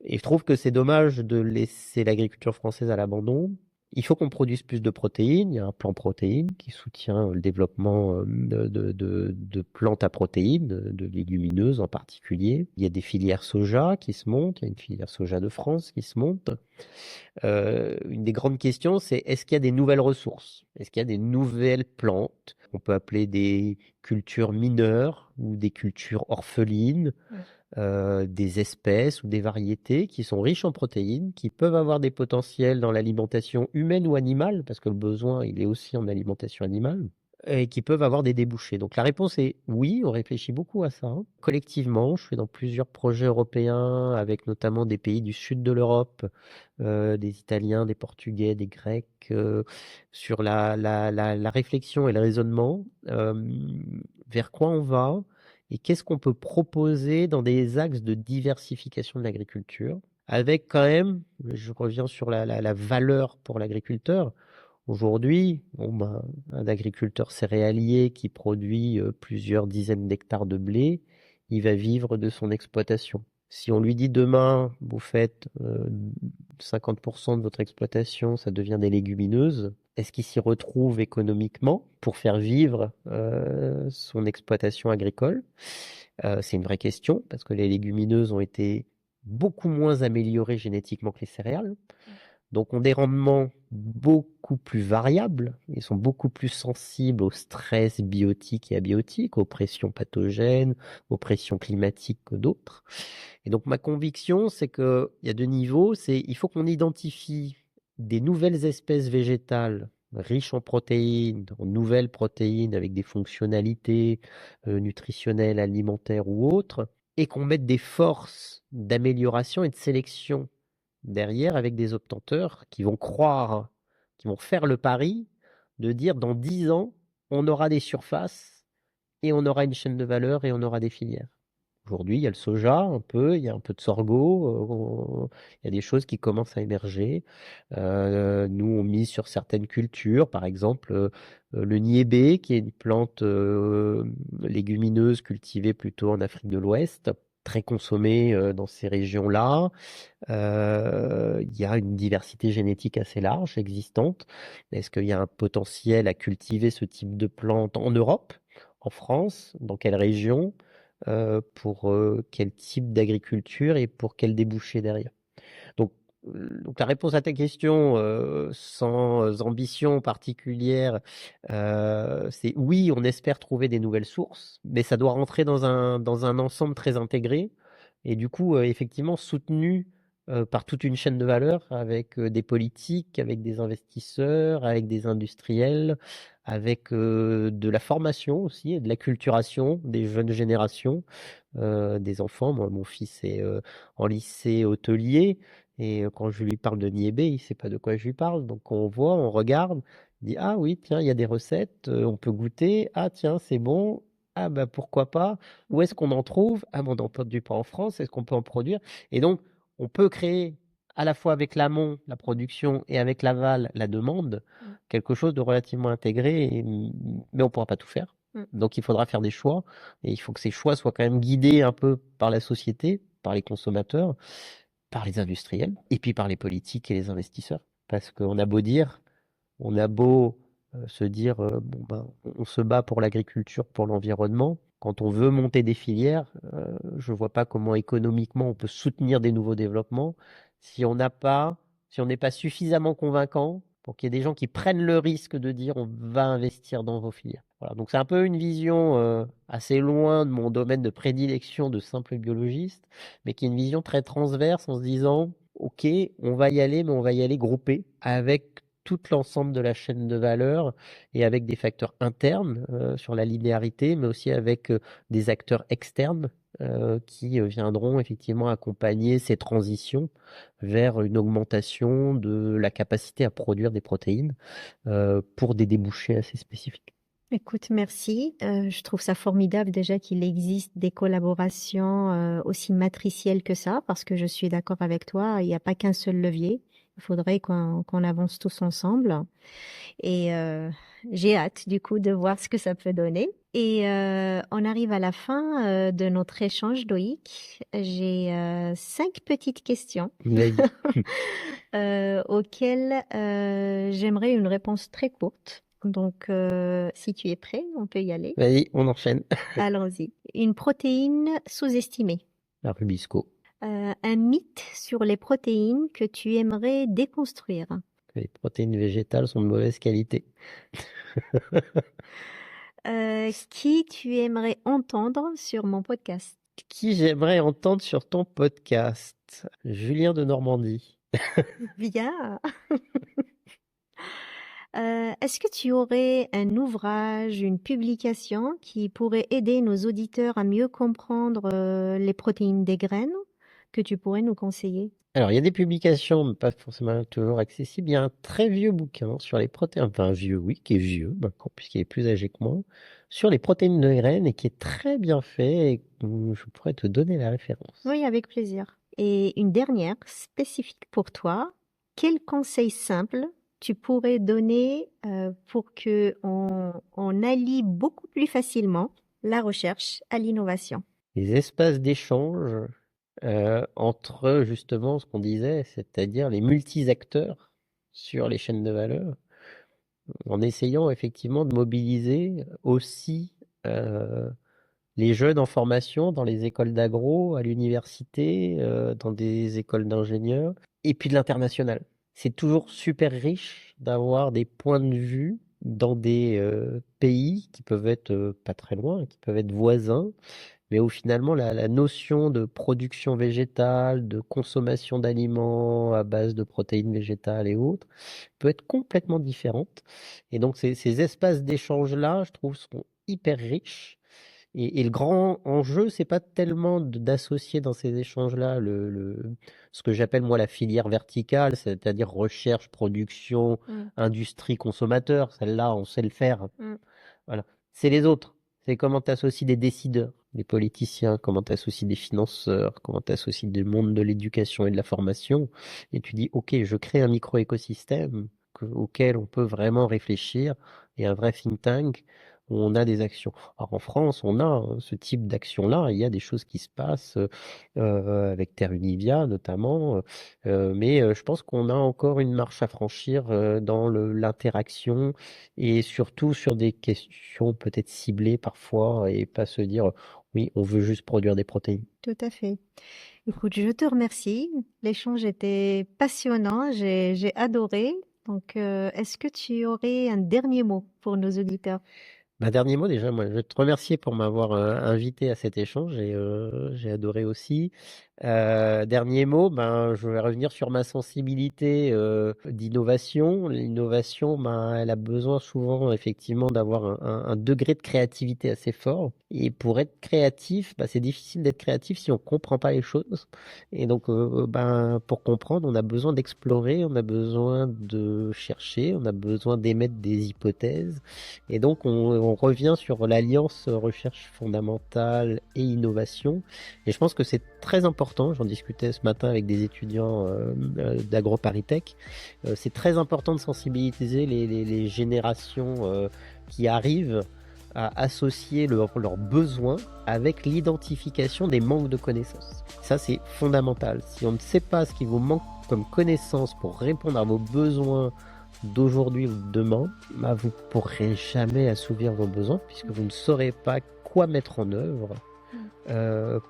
Et je trouve que c'est dommage de laisser l'agriculture française à l'abandon. Il faut qu'on produise plus de protéines. Il y a un plan protéines qui soutient le développement de plantes à protéines, de légumineuses en particulier. Il y a des filières soja qui se montent. Il y a une filière soja de France qui se monte. Une des grandes questions, c'est est-ce qu'il y a des nouvelles ressources? Est-ce qu'il y a des nouvelles plantes qu'on peut appeler des cultures mineures ou des cultures orphelines? Des espèces ou des variétés qui sont riches en protéines, qui peuvent avoir des potentiels dans l'alimentation humaine ou animale, parce que le besoin, il est aussi en alimentation animale, et qui peuvent avoir des débouchés. Donc la réponse est oui, on réfléchit beaucoup à ça. Hein. Collectivement, je suis dans plusieurs projets européens, avec notamment des pays du sud de l'Europe, des Italiens, des Portugais, des Grecs, sur la réflexion et le raisonnement, vers quoi on va, et qu'est-ce qu'on peut proposer dans des axes de diversification de l'agriculture, avec quand même, je reviens sur la valeur pour l'agriculteur. Aujourd'hui, un agriculteur céréalier qui produit plusieurs dizaines d'hectares de blé, il va vivre de son exploitation. Si on lui dit demain, vous faites 50% de votre exploitation, ça devient des légumineuses, est-ce qu'il s'y retrouve économiquement pour faire vivre son exploitation agricole? C'est une vraie question, parce que les légumineuses ont été beaucoup moins améliorées génétiquement que les céréales. Donc, ont des rendements beaucoup plus variables. Ils sont beaucoup plus sensibles au stress biotique et abiotique, aux pressions pathogènes, aux pressions climatiques que d'autres. Et donc, ma conviction, c'est qu'il y a deux niveaux. Il faut qu'on identifie des nouvelles espèces végétales riches en protéines, en nouvelles protéines avec des fonctionnalités nutritionnelles, alimentaires ou autres, et qu'on mette des forces d'amélioration et de sélection derrière avec des obtenteurs qui vont croire, qui vont faire le pari de dire dans 10 ans, on aura des surfaces et on aura une chaîne de valeur et on aura des filières. Aujourd'hui, il y a le soja un peu, il y a un peu de sorgho, il y a des choses qui commencent à émerger. Nous, on mise sur certaines cultures, par exemple le niébé, qui est une plante légumineuse cultivée plutôt en Afrique de l'Ouest, très consommée dans ces régions-là. Il y a une diversité génétique assez large existante. Est-ce qu'il y a un potentiel à cultiver ce type de plante en Europe, en France, dans quelle région, pour quel type d'agriculture et pour quel débouché derrière? Donc la réponse à ta question, sans ambition particulière, c'est oui, on espère trouver des nouvelles sources, mais ça doit rentrer dans un ensemble très intégré et du coup, effectivement soutenu par toute une chaîne de valeur avec des politiques, avec des investisseurs, avec des industriels, avec de la formation aussi et de l'acculturation des jeunes générations, des enfants. Moi, mon fils est en lycée hôtelier et quand je lui parle de Niébé, il sait pas de quoi je lui parle. Donc on voit, on regarde, il dit ah oui, tiens, il y a des recettes, on peut goûter. Ah tiens, c'est bon. Ah bah pourquoi pas? Où est-ce qu'on en trouve? Ah bon, on n'en produit pas en France. Est-ce qu'on peut en produire? Et donc on peut créer à la fois avec l'amont, la production, et avec l'aval, la demande, quelque chose de relativement intégré, mais on ne pourra pas tout faire. Donc il faudra faire des choix, et il faut que ces choix soient quand même guidés un peu par la société, par les consommateurs, par les industriels, et puis par les politiques et les investisseurs. Parce qu'on a beau dire, on a beau se dire, bon ben, on se bat pour l'agriculture, pour l'environnement. Quand on veut monter des filières, je ne vois pas comment économiquement on peut soutenir des nouveaux développements si on n'est pas suffisamment convaincant pour qu'il y ait des gens qui prennent le risque de dire on va investir dans vos filières. Voilà, donc c'est un peu une vision assez loin de mon domaine de prédilection de simple biologiste, mais qui est une vision très transverse en se disant, ok, on va y aller, mais on va y aller groupé avec tout l'ensemble de la chaîne de valeur et avec des facteurs internes sur la linéarité, mais aussi avec des acteurs externes qui viendront effectivement accompagner ces transitions vers une augmentation de la capacité à produire des protéines pour des débouchés assez spécifiques. Écoute, merci. Je trouve ça formidable déjà qu'il existe des collaborations aussi matricielles que ça, parce que je suis d'accord avec toi, il n'y a pas qu'un seul levier. Il faudrait qu'on avance tous ensemble. Et j'ai hâte du coup de voir ce que ça peut donner. Et on arrive à la fin de notre échange, Loïc. J'ai 5 petites questions auxquelles j'aimerais une réponse très courte. Donc, si tu es prêt, on peut y aller. Vas-y, on enchaîne. Allons-y. Une protéine sous-estimée. La Rubisco. Un mythe sur les protéines que tu aimerais déconstruire. Les protéines végétales sont de mauvaise qualité. Qui tu aimerais entendre sur mon podcast? Qui j'aimerais entendre sur ton podcast? Julien de Normandie. Bien. Est-ce que tu aurais un ouvrage, une publication qui pourrait aider nos auditeurs à mieux comprendre les protéines des graines que tu pourrais nous conseiller? Alors, il y a des publications, mais pas forcément toujours accessibles. Il y a un très vieux bouquin sur les protéines, enfin vieux, oui, qui est vieux maintenant, puisqu'il est plus âgé que moi, sur les protéines de graines et qui est très bien fait et je pourrais te donner la référence. Oui, avec plaisir. Et une dernière, spécifique pour toi. Quel conseil simple tu pourrais donner pour que on allie beaucoup plus facilement la recherche à l'innovation? Les espaces d'échange entre justement ce qu'on disait, c'est-à-dire les multi-acteurs sur les chaînes de valeur, en essayant effectivement de mobiliser aussi les jeunes en formation dans les écoles d'agro, à l'université, dans des écoles d'ingénieurs, et puis de l'international. C'est toujours super riche d'avoir des points de vue dans des pays qui peuvent être pas très loin, qui peuvent être voisins, mais où finalement la notion de production végétale, de consommation d'aliments à base de protéines végétales et autres, peut être complètement différente. Et donc ces espaces d'échange-là, je trouve, sont hyper riches. Et le grand enjeu, c'est pas tellement d'associer dans ces échanges-là ce que j'appelle moi la filière verticale, c'est-à-dire recherche, production, industrie, consommateur. Celle-là, on sait le faire. Voilà. C'est les autres. C'est comment tu associes des décideurs, des politiciens, comment tu associes des financeurs, comment tu associes des mondes de l'éducation et de la formation. Et tu dis, OK, je crée un micro-écosystème auquel on peut vraiment réfléchir et un vrai think tank où on a des actions. Alors en France, on a ce type d'action-là. Il y a des choses qui se passent avec Terre Univia notamment, mais je pense qu'on a encore une marche à franchir dans l'interaction et surtout sur des questions peut-être ciblées parfois et pas se dire oui, on veut juste produire des protéines. Tout à fait. Écoute, je te remercie. L'échange était passionnant. J'ai adoré. Donc, est-ce que tu aurais un dernier mot pour nos auditeurs? Dernier mot déjà, moi je vais te remercier pour m'avoir invité à cet échange et j'ai adoré aussi. Dernier mot, je vais revenir sur ma sensibilité d'innovation. L'innovation, elle a besoin souvent effectivement d'avoir un degré de créativité assez fort. Et pour être créatif, c'est difficile d'être créatif si on comprend pas les choses. Et donc, pour comprendre, on a besoin d'explorer, on a besoin de chercher, on a besoin d'émettre des hypothèses. Et donc, on revient sur l'alliance recherche fondamentale et innovation. Et je pense que c'est très important, j'en discutais ce matin avec des étudiants d'AgroParisTech, c'est très important de sensibiliser les générations qui arrivent à associer leurs besoins avec l'identification des manques de connaissances. Ça, c'est fondamental. Si on ne sait pas ce qui vous manque comme connaissances pour répondre à vos besoins d'aujourd'hui ou de demain, vous ne pourrez jamais assouvir vos besoins puisque vous ne saurez pas quoi mettre en œuvre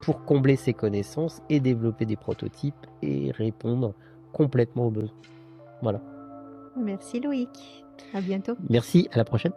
pour combler ces connaissances et développer des prototypes et répondre complètement aux besoins. Voilà. Merci Loïc. À bientôt. Merci, à la prochaine.